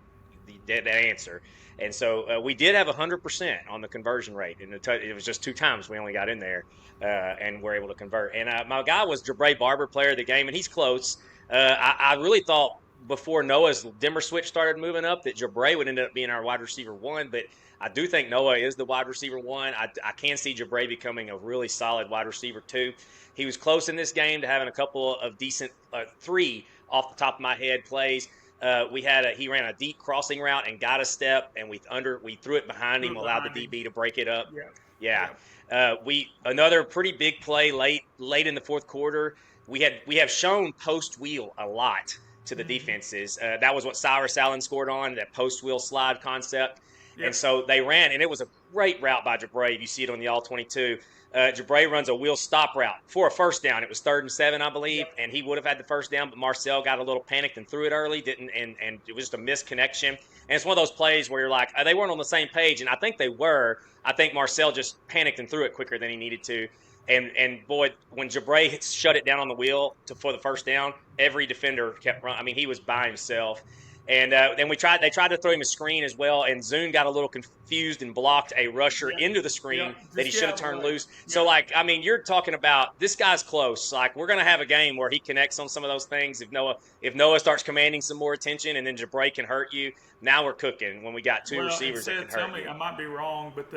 answer. And so we did have 100% on the conversion rate, and it was just 2 times we only got in there and were able to convert. And my guy was Jabray Barber, player of the game, and he's close. I really thought before Noah's dimmer switch started moving up that Jabray would end up being our wide receiver 1, but I do think Noah is the wide receiver 1. I can see Jabray becoming a really solid wide receiver 2. He was close in this game to having a couple of decent 3 off the top of my head plays. He ran a deep crossing route and got a step, and we threw it behind him, allowed the DB to break it up. Yeah. Another pretty big play late in the fourth quarter. We have shown post wheel a lot to the defenses. That was what Cyrus Allen scored on, that post wheel slide concept. Yep. And so they ran, and it was a great route by Jabray. You see it on the All-22. Jabray runs a wheel stop route for a first down. It was 3rd and 7, I believe, and he would have had the first down, but Marcel got a little panicked and threw it early, and it was just a misconnection. And it's one of those plays where you're like, they weren't on the same page, and I think they were. I think Marcel just panicked and threw it quicker than he needed to. And boy, when Jabray shut it down on the wheel for the first down, every defender kept running. I mean, he was by himself. And then they tried to throw him a screen as well, and Zune got a little confused and blocked a rusher into the screen that he should have turned loose. Yeah. So, you're talking about this guy's close. We're going to have a game where he connects on some of those things. If Noah starts commanding some more attention, and then Jabray can hurt you, now we're cooking when we got 2 receivers that can hurt you. I might be wrong, but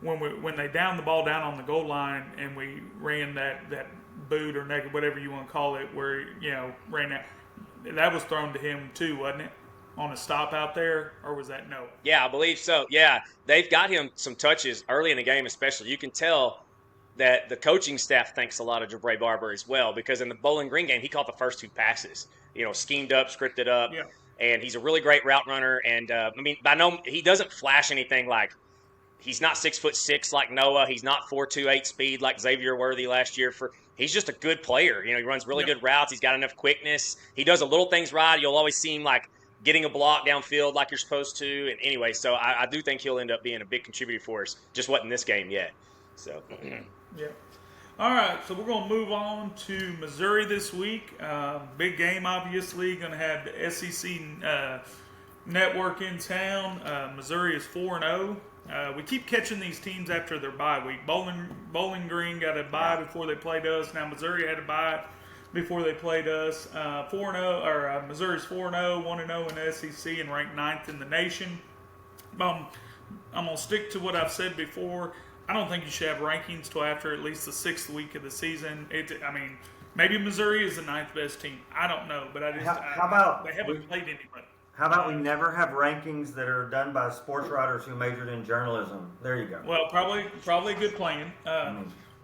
when they downed the ball down on the goal line and we ran that boot or naked, whatever you want to call it, where ran that was thrown to him too, wasn't it? On a stop out there, or was that no? Yeah, I believe so. Yeah, they've got him some touches early in the game, especially. You can tell that the coaching staff thinks a lot of Jabray Barber as well, because in the Bowling Green game, he caught the first 2 passes. Schemed up, scripted up, and he's a really great route runner. And he doesn't flash anything like. He's not 6'6" like Noah. He's not 4.28 speed like Xavier Worthy last year. He's just a good player. He runs really good routes. He's got enough quickness. He does a little things right. You'll always see him getting a block downfield like you're supposed to. And anyway, so I do think he'll end up being a big contributor for us. Just wasn't this game yet. So. Yeah. All right, so we're going to move on to Missouri this week. Big game, obviously. Going to have the SEC network in town. Missouri is 4-0. We keep catching these teams after their bye week. Bowling Green got a bye before they played us. Now Missouri had a bye before they played us. 4-0, or Missouri's 4-0, 1-0 in the SEC, and ranked 9th in the nation. I'm gonna stick to what I've said before. I don't think you should have rankings till after at least the 6th week of the season. Maybe Missouri is the 9th best team. I don't know, but How about they haven't played anybody. How about we never have rankings that are done by sports writers who majored in journalism? There you go. Well, probably a good plan.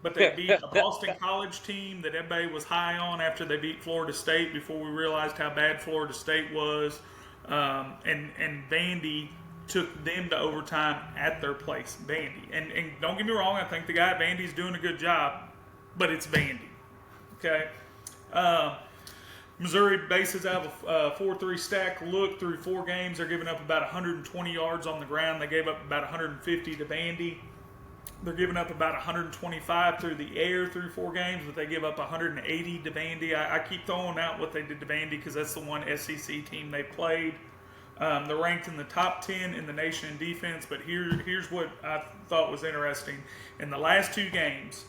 But they beat a Boston College team that everybody was high on after they beat Florida State before we realized how bad Florida State was. And Vandy took them to overtime at their place, Vandy. And don't get me wrong, I think the guy at Vandy's doing a good job, but it's Vandy. Okay? Missouri bases out of a 4-3 stack look through 4 games. They're giving up about 120 yards on the ground. They gave up about 150 to Vandy. They're giving up about 125 through the air through 4 games, but they give up 180 to Vandy. I keep throwing out what they did to Vandy because that's the one SEC team they played. They're ranked in the top 10 in the nation in defense, but here's what I thought was interesting. In the last 2 games,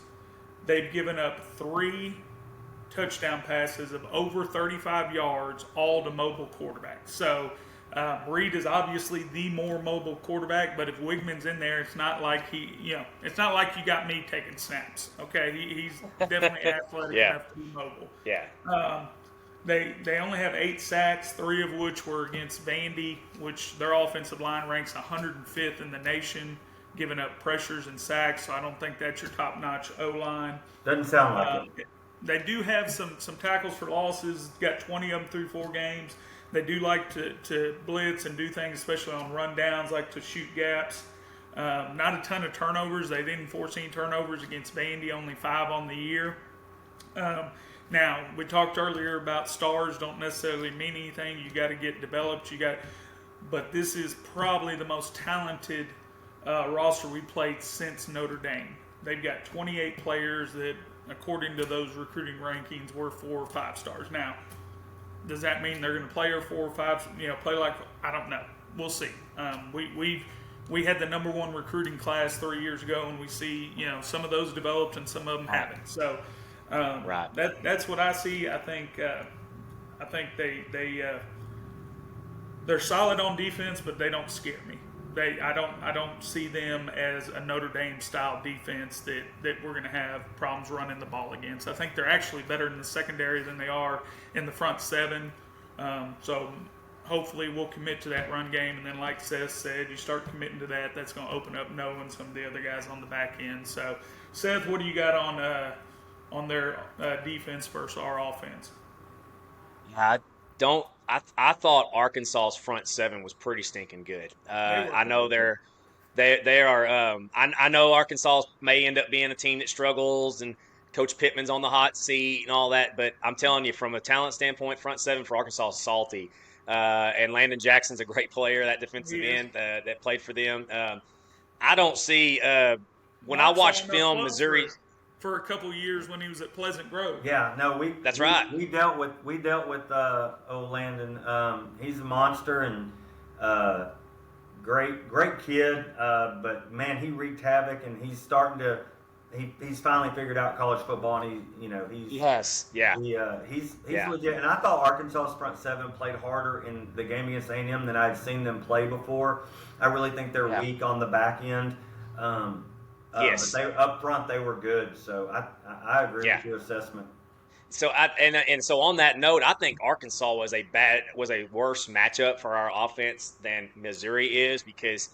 they've given up 3 touchdown passes of over 35 yards, all to mobile quarterbacks. So Reed is obviously the more mobile quarterback, but if Wigman's in there, it's not like it's not like you got me taking snaps. Okay, he's definitely athletic enough to be mobile. Yeah. They only have 8 sacks, 3 of which were against Vandy, which their offensive line ranks 105th in the nation, giving up pressures and sacks. So I don't think that's your top-notch O-line. Doesn't sound like it. They do have some tackles for losses. Got 20 of them through 4 games. They do like to blitz and do things, especially on rundowns, like to shoot gaps. Not a ton of turnovers. They didn't force any turnovers against Vandy, only 5 on the year. Now, we talked earlier about stars don't necessarily mean anything. You got to get developed. But this is probably the most talented roster we played since Notre Dame. They've got 28 players that, according to those recruiting rankings, were 4 or 5 stars. Now, does that mean they're going to play or 4 or 5? Play like, I don't know. We'll see. We had the number 1 recruiting class 3 years ago, and we see some of those developed and some of them haven't. So right. That's what I see. I think they're solid on defense, but they don't scare me. I don't see them as a Notre Dame style defense that we're going to have problems running the ball against. I think they're actually better in the secondary than they are in the front 7. So hopefully we'll commit to that run game, and then like Seth said, you start committing to that, that's going to open up Noah and some of the other guys on the back end. So Seth, what do you got on their defense versus our offense? I thought Arkansas's front 7 was pretty stinking good. I know they are. I know Arkansas may end up being a team that struggles, and Coach Pittman's on the hot seat and all that. But I'm telling you, from a talent standpoint, front 7 for Arkansas is salty. And Landon Jackson's a great player, that defensive end that played for them. I don't see when I watch film, Missouri. For a couple of years when he was at Pleasant Grove. Yeah, no, That's right. We dealt with old Landon. He's a monster and great kid. But man, he wreaked havoc, and he's starting to. He's finally figured out college football, and he's legit. And I thought Arkansas's front 7 played harder in the game against A&M than I'd seen them play before. I really think they're weak on the back end. Yes. But up front they were good, so I agree with your assessment. So so on that note, I think Arkansas was a worse matchup for our offense than Missouri is because,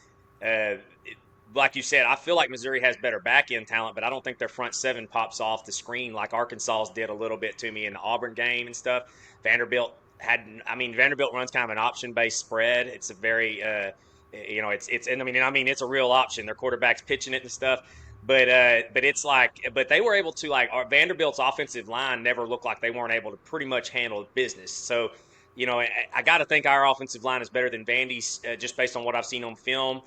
like you said, I feel like Missouri has better back end talent, but I don't think their front 7 pops off the screen like Arkansas's did a little bit to me in the Auburn game and stuff. Vanderbilt runs kind of an option based spread. It's a very it's a real option. Their quarterback's pitching it and stuff. But they were able to, like, Vanderbilt's offensive line never looked like they weren't able to pretty much handle business. So, I got to think our offensive line is better than Vandy's just based on what I've seen on film.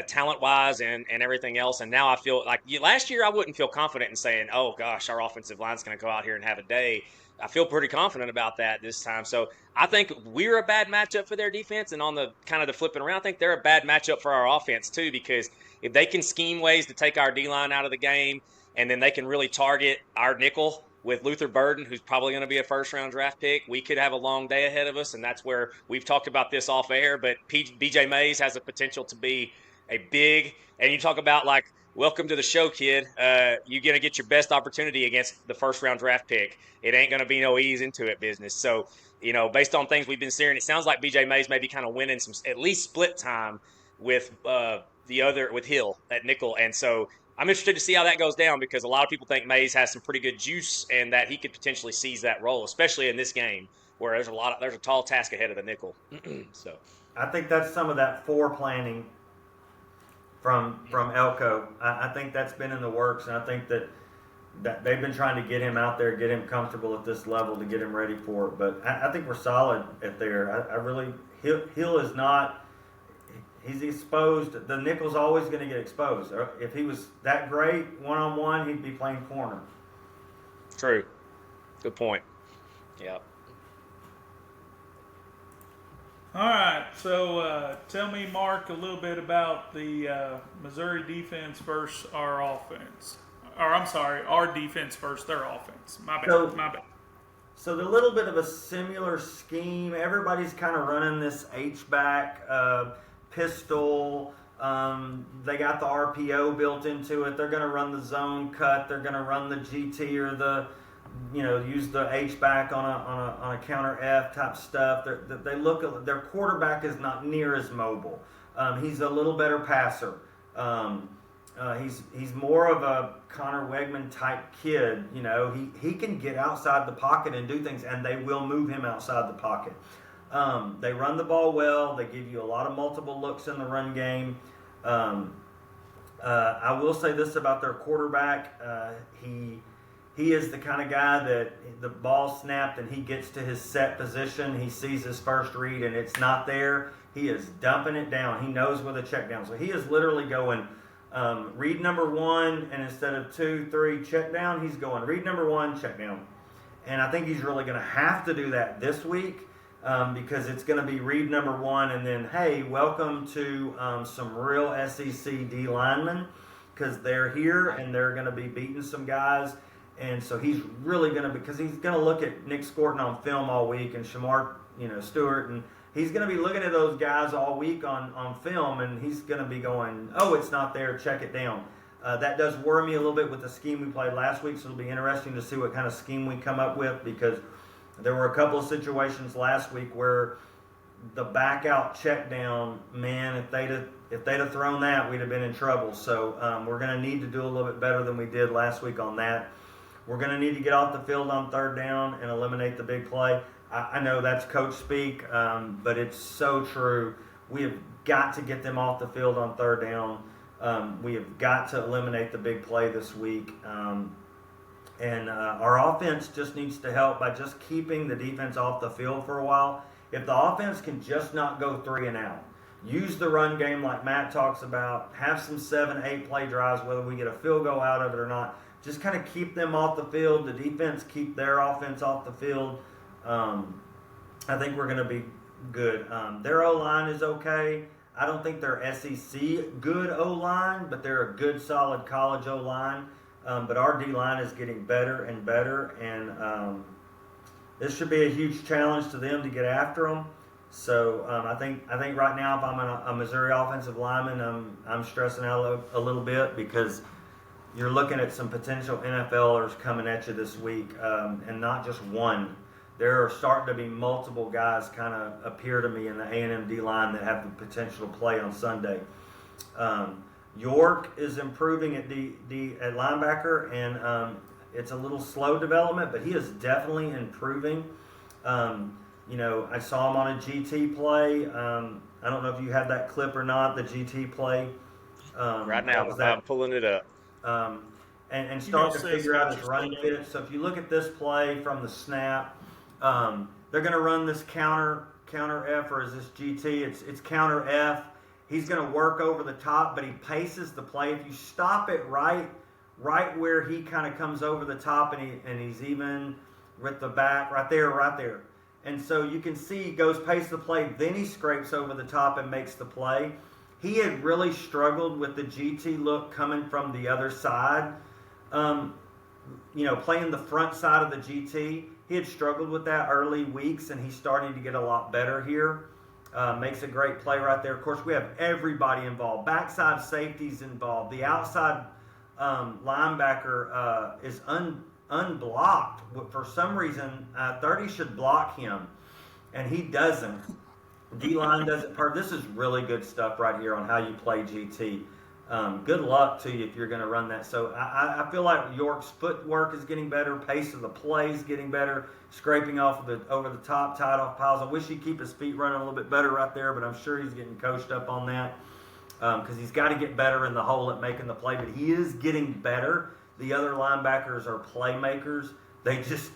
talent-wise and everything else. And now I feel like last year I wouldn't feel confident in saying, "Oh gosh, our offensive line's going to go out here and have a day." I feel pretty confident about that this time. So I think we're a bad matchup for their defense, and on the kind of the flipping around, I think they're a bad matchup for our offense too, because if they can scheme ways to take our D-line out of the game, and then they can really target our nickel with Luther Burden, who's probably going to be a first-round draft pick, we could have a long day ahead of us, and that's where we've talked about this off air, but BJ Mays has the potential to be a big, and you talk about like, welcome to the show, kid. You're going to get your best opportunity against the first-round draft pick. It ain't going to be no ease into it business. So, based on things we've been seeing, it sounds like BJ Mays may be kind of winning some, at least split time with with Hill at nickel. And so I'm interested to see how that goes down, because a lot of people think Mays has some pretty good juice and that he could potentially seize that role, especially in this game where there's a tall task ahead of the nickel. So I think that's some of that planning from Elko. I think that's been in the works, and I think that they've been trying to get him out there, get him comfortable at this level, to get him ready for it. But I think we're solid at there. I really, Hill is not. He's exposed. The nickel's always going to get exposed. If he was that great one-on-one, he'd be playing corner. True. Good point. Yeah. All right, so tell me, Mark, a little bit about the Missouri defense versus our offense. Or I'm sorry, our defense versus their offense. My bad. So the little bit of a similar scheme. Everybody's kind of running this H-back pistol. They got the RPO built into it. They're going to run the zone cut. They're going to run the GT or the, use the H-back on a counter F type stuff. Their quarterback is not near as mobile. He's a little better passer. He's more of a Connor Wegman type kid. He can get outside the pocket and do things, and they will move him outside the pocket. They run the ball well. They give you a lot of multiple looks in the run game. I will say this about their quarterback. He is the kind of guy that the ball snapped and he gets to his set position. He sees his first read and it's not there. He is dumping it down. He knows where the check down. So he is literally going read number one, and instead of 2, 3 check down, he's going read number one, check down. And I think he's really going to have to do that this week. Because it's going to be read number one, and then, hey, welcome to some real SEC D linemen, because they're here and they're going to be beating some guys. And so he's really going to, because he's going to look at Nick Scorton on film all week, and Shamar, Stewart, and he's going to be looking at those guys all week on film, and he's going to be going, oh, it's not there, check it down. That does worry me a little bit with the scheme we played last week, so it'll be interesting to see what kind of scheme we come up with, because there were a couple of situations last week where the back out check down, man, if they'd have thrown that, we'd have been in trouble. So we're going to need to do a little bit better than we did last week on that. We're going to need to get off the field on third down and eliminate the big play. I know that's coach speak, but it's so true. We have got to get them off the field on third down. We have got to eliminate the big play this week. And our offense just needs to help by just keeping the defense off the field for a while. If the offense can just not go 3 and out, use the run game like Matt talks about, have some 7, 8 play drives, whether we get a field goal out of it or not, just kind of keep them off the field. The defense keep their offense off the field. I think we're going to be good. Their O-line is okay. I don't think they're SEC good O-line, but they're a good, solid college O-line. But our D-line is getting better and better, and this should be a huge challenge to them to get after them. So I think right now, if I'm a Missouri offensive lineman, I'm stressing out a little bit, because you're looking at some potential NFLers coming at you this week, and not just one. There are starting to be multiple guys kind of appear to me in the A&M D-line that have the potential to play on Sunday. York is improving at at linebacker, and it's a little slow development, but he is definitely improving. I saw him on a GT play. I don't know if you have that clip or not, the GT play. Right now, I'm pulling it up. And start to figure out his running fit. So if you look at this play from the snap, they're going to run this counter F, or is this GT? It's counter F. He's going to work over the top, but he paces the play. If you stop it right where he kind of comes over the top, and he's even with the back right there. And so you can see he goes pace the play, then he scrapes over the top and makes the play. He had really struggled with the GT look coming from the other side. Playing the front side of the GT, he had struggled with that early weeks, and he's starting to get a lot better here. Makes a great play right there. Of course, we have everybody involved. Backside safety's involved. The outside linebacker is unblocked. For some reason, 30 should block him, and he doesn't. D-line doesn't. This is really good stuff right here on how you play GT. Good luck to you if you're going to run that. So I feel like York's footwork is getting better, pace of the play is getting better, scraping off over the top, tied off piles. I wish he'd keep his feet running a little bit better right there, but I'm sure he's getting coached up on that because he's got to get better in the hole at making the play. But he is getting better. The other linebackers are playmakers. They just,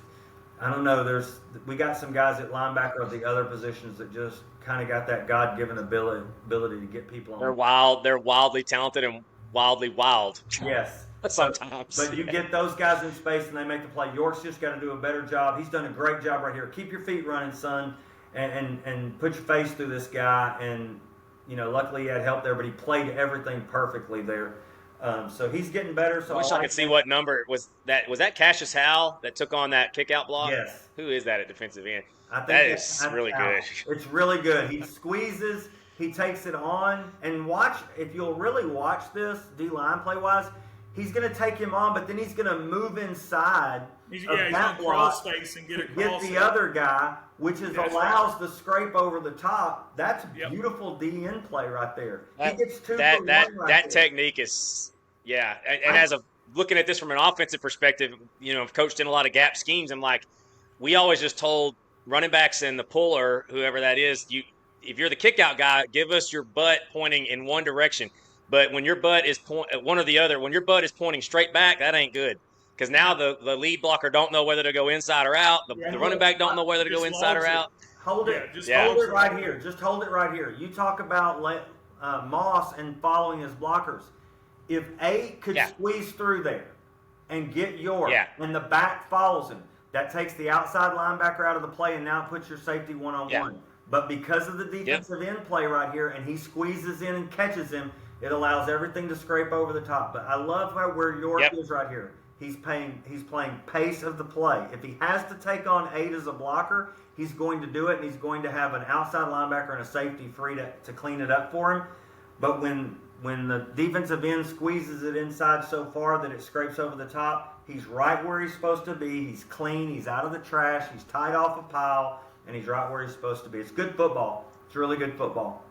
I don't know. We got some guys at linebacker of the other positions that just kind of got that God-given ability to get people on. They're wild. They're wildly talented and wildly wild. Yes. Sometimes. But you get those guys in space and they make the play. York's just got to do a better job. He's done a great job right here. Keep your feet running, son, and put your face through this guy. And, luckily he had help there, but he played everything perfectly there. So he's getting better. So I wish I could see what number was that. Was that Cassius Howell that took on that kick-out block? Yes. Who is that at defensive end? I think that is really good. It's really good. He squeezes, he takes it on, and watch, if you'll really watch this, D-line play-wise, he's going to take him on, but then he's going to move inside He's of going that to block cross face and get to across. Get the other guy, which allows the scrape over the top. That's Yep. beautiful DN play right there. That, he gets two that for that one right that there. technique is and as of looking at this from an offensive perspective, I've coached in a lot of gap schemes. I'm like, we always just told running backs and the puller, whoever that is, if you're the kick out guy, give us your butt pointing in one direction. But when your butt is one or the other, when your butt is pointing straight back, that ain't good. Because now the lead blocker don't know whether to go inside or out. The running back don't know whether to go inside or out. Hold it. Yeah, Hold it right here. Just hold it right here. You talk about Moss and following his blockers. If 8 could squeeze through there and get York, and the back follows him, that takes the outside linebacker out of the play, and now it puts your safety one-on-one. But because of the defensive end play right here, and he squeezes in and catches him, it allows everything to scrape over the top. But I love where York is right here. He's playing pace of the play. If he has to take on 8 as a blocker, he's going to do it, and he's going to have an outside linebacker and a safety free to clean it up for him. But when the defensive end squeezes it inside so far that it scrapes over the top, he's right where he's supposed to be. He's clean. He's out of the trash. He's tied off a pile, and he's right where he's supposed to be. It's good football. It's really good football.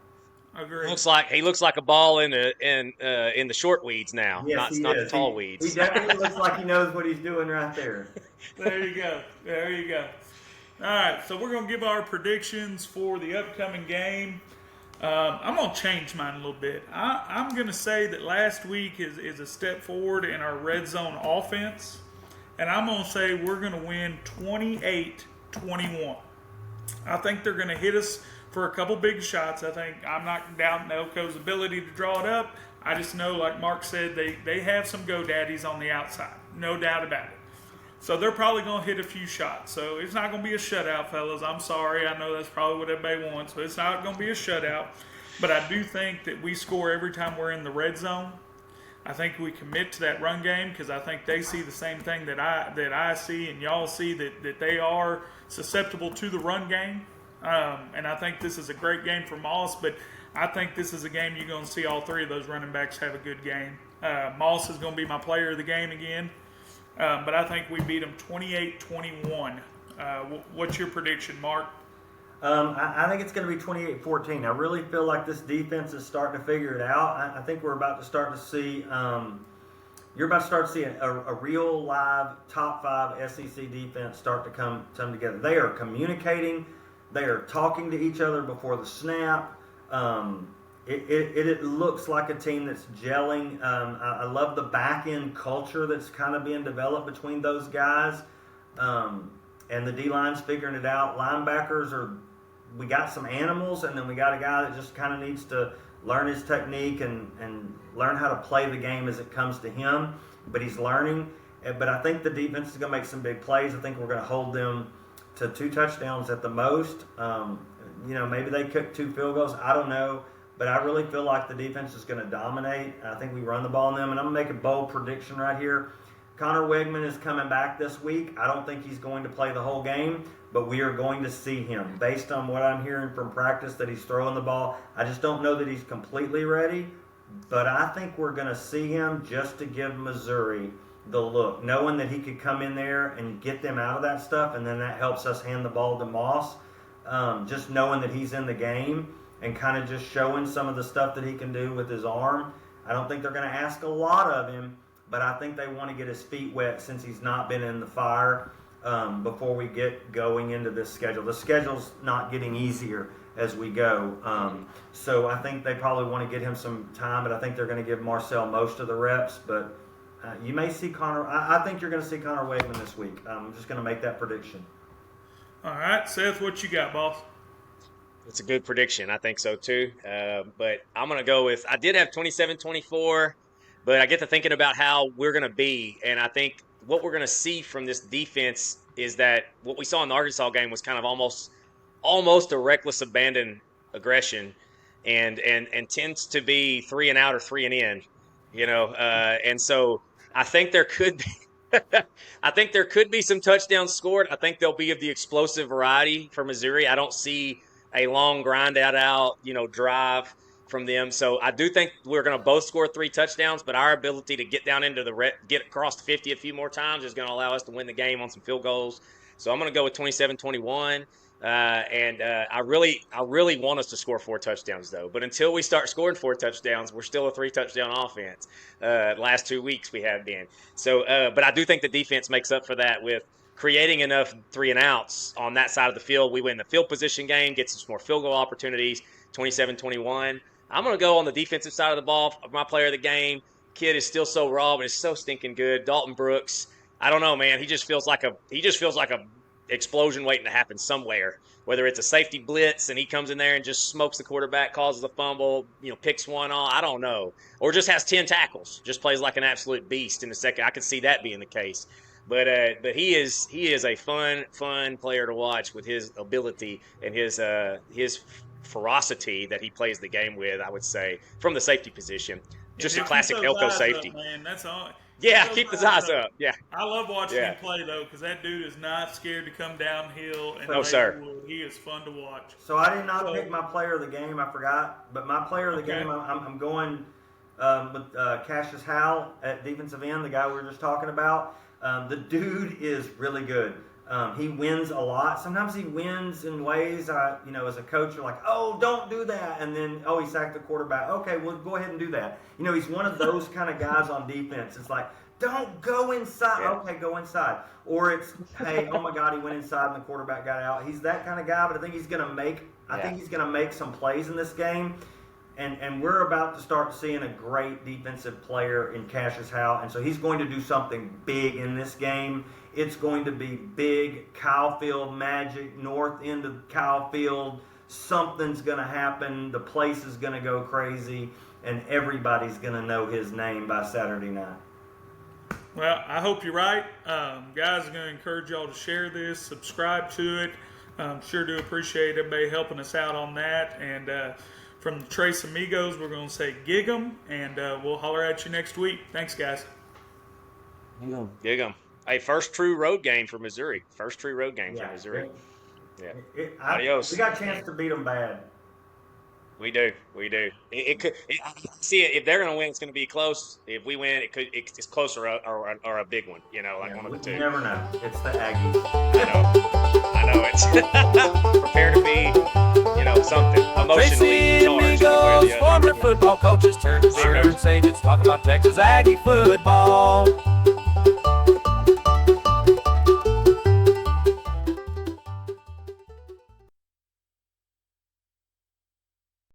Agreed. He looks like a ball in the short weeds now, Yes, not the tall weeds. He definitely looks like he knows what he's doing right there. There you go. All right, so we're going to give our predictions for the upcoming game. I'm going to change mine a little bit. I'm going to say that last week is a step forward in our red zone offense, and I'm going to say we're going to win 28-21. I think they're going to hit us for a couple big shots. I'm not doubting Elko's ability to draw it up. I just know, like Mark said, they have some GoDaddies on the outside. No doubt about it. So they're probably going to hit a few shots. So it's not going to be a shutout, fellas. I'm sorry. I know that's probably what everybody wants. But it's not going to be a shutout. But I do think that we score every time we're in the red zone. I think we commit to that run game because I think they see the same thing that I see and y'all see, that they are susceptible to the run game. And I think this is a great game for Moss, but I think this is a game you're going to see all three of those running backs have a good game. Moss is going to be my player of the game again, but I think we beat them 28-21. What's your prediction, Mark? I think it's going to be 28-14. I really feel like this defense is starting to figure it out. I think we're about to start to see you're about to start to see a real live top 5 SEC defense start to come together. They are communicating. They are talking to each other before the snap. It looks like a team that's gelling. I love the back-end culture that's kind of being developed between those guys. And the D-line's figuring it out. Linebackers we got some animals, and then we got a guy that just kind of needs to learn his technique and learn how to play the game as it comes to him. But he's learning. But I think the defense is going to make some big plays. I think we're going to hold them to 2 touchdowns at the most. Maybe they kick 2 field goals. I don't know. But I really feel like the defense is going to dominate. I think we run the ball on them. And I'm going to make a bold prediction right here. Connor Wegman is coming back this week. I don't think he's going to play the whole game, but we are going to see him. Based on what I'm hearing from practice that he's throwing the ball, I just don't know that he's completely ready. But I think we're going to see him just to give Missouri the look, knowing that he could come in there and get them out of that stuff, and then that helps us hand the ball to Moss. Just knowing that he's in the game and kind of just showing some of the stuff that he can do with his arm. I don't think they're going to ask a lot of him, but I think they want to get his feet wet since he's not been in the fire before we get going into this schedule. The schedule's not getting easier as we go. So I think they probably want to get him some time, but I think they're going to give Marcel most of the reps. But you may see Connor. I think you're going to see Connor Wegman this week. I'm just going to make that prediction. All right, Seth, what you got, boss? It's a good prediction. I think so too. But I'm going to go with, I did have 27-24, but I get to thinking about how we're going to be. And I think what we're going to see from this defense is that what we saw in the Arkansas game was kind of almost a reckless abandon aggression and tends to be 3 and out or 3 and in, and so I think there could be, I think there could be some touchdowns scored. I think they'll be of the explosive variety for Missouri. I don't see a long grind out, drive from them. So I do think we're going to both score 3 touchdowns, but our ability to get down into get across the 50 a few more times is going to allow us to win the game on some field goals. So I'm going to go with 27-21. I really want us to score 4 touchdowns though. But until we start scoring 4 touchdowns, we're still a 3-touchdown offense. Last 2 weeks we have been. So, but I do think the defense makes up for that with creating enough 3 and outs on that side of the field. We win the field position game, get some more field goal opportunities, 27-21. I'm going to go on the defensive side of the ball. My player of the game, kid is still so raw, but it's so stinking good. Dalton Brooks. I don't know, man. He just feels like a explosion waiting to happen somewhere. Whether it's a safety blitz and he comes in there and just smokes the quarterback, causes a fumble, picks one off. I don't know. Or just has 10 tackles, just plays like an absolute beast in the second. I could see that being the case. But he is a fun player to watch with his ability and his ferocity that he plays the game with. I would say from the safety position, just a classic Elko safety. Up, man, that's all. Yeah, keep his eyes up. Yeah, I love watching him play though, because that dude is not scared to come downhill. And no, sir. He is fun to watch. So I did not pick my player of the game. I forgot, but my player of the game, I'm going with Cassius Howell at defensive end, the guy we were just talking about. The dude is really good. He wins a lot. Sometimes he wins in ways, as a coach, you're like, oh, don't do that. And then, he sacked the quarterback. Okay, well, go ahead and do that. He's one of those kind of guys on defense. It's like, don't go inside. Yeah. Okay, go inside. Or it's, hey, oh, my God, he went inside and the quarterback got out. He's that kind of guy, but I think he's going to make some plays in this game. And we're about to start seeing a great defensive player in Cassius Howell. And so he's going to do something big in this game. It's going to be big Kyle Field magic, north end of Kyle Field. Something's going to happen. The place is going to go crazy. And everybody's going to know his name by Saturday night. Well, I hope you're right. Guys, I'm going to encourage y'all to share this, subscribe to it. Sure do appreciate everybody helping us out on that. And from the Trace Amigos, we're going to say gig 'em, and we'll holler at you next week. Thanks, guys. Gig 'em. Hey, first true road game for Missouri. First true road game for Missouri. Yeah. Adios. We got a chance to beat them bad. We do. See, if they're going to win, it's going to be close. If we win, it's close or a big one. One of the two. You never know. It's the Aggies. I know. It's prepare to be, something emotionally charged. Amigos, former football coaches turned insurance agents, talk about Texas Aggie football.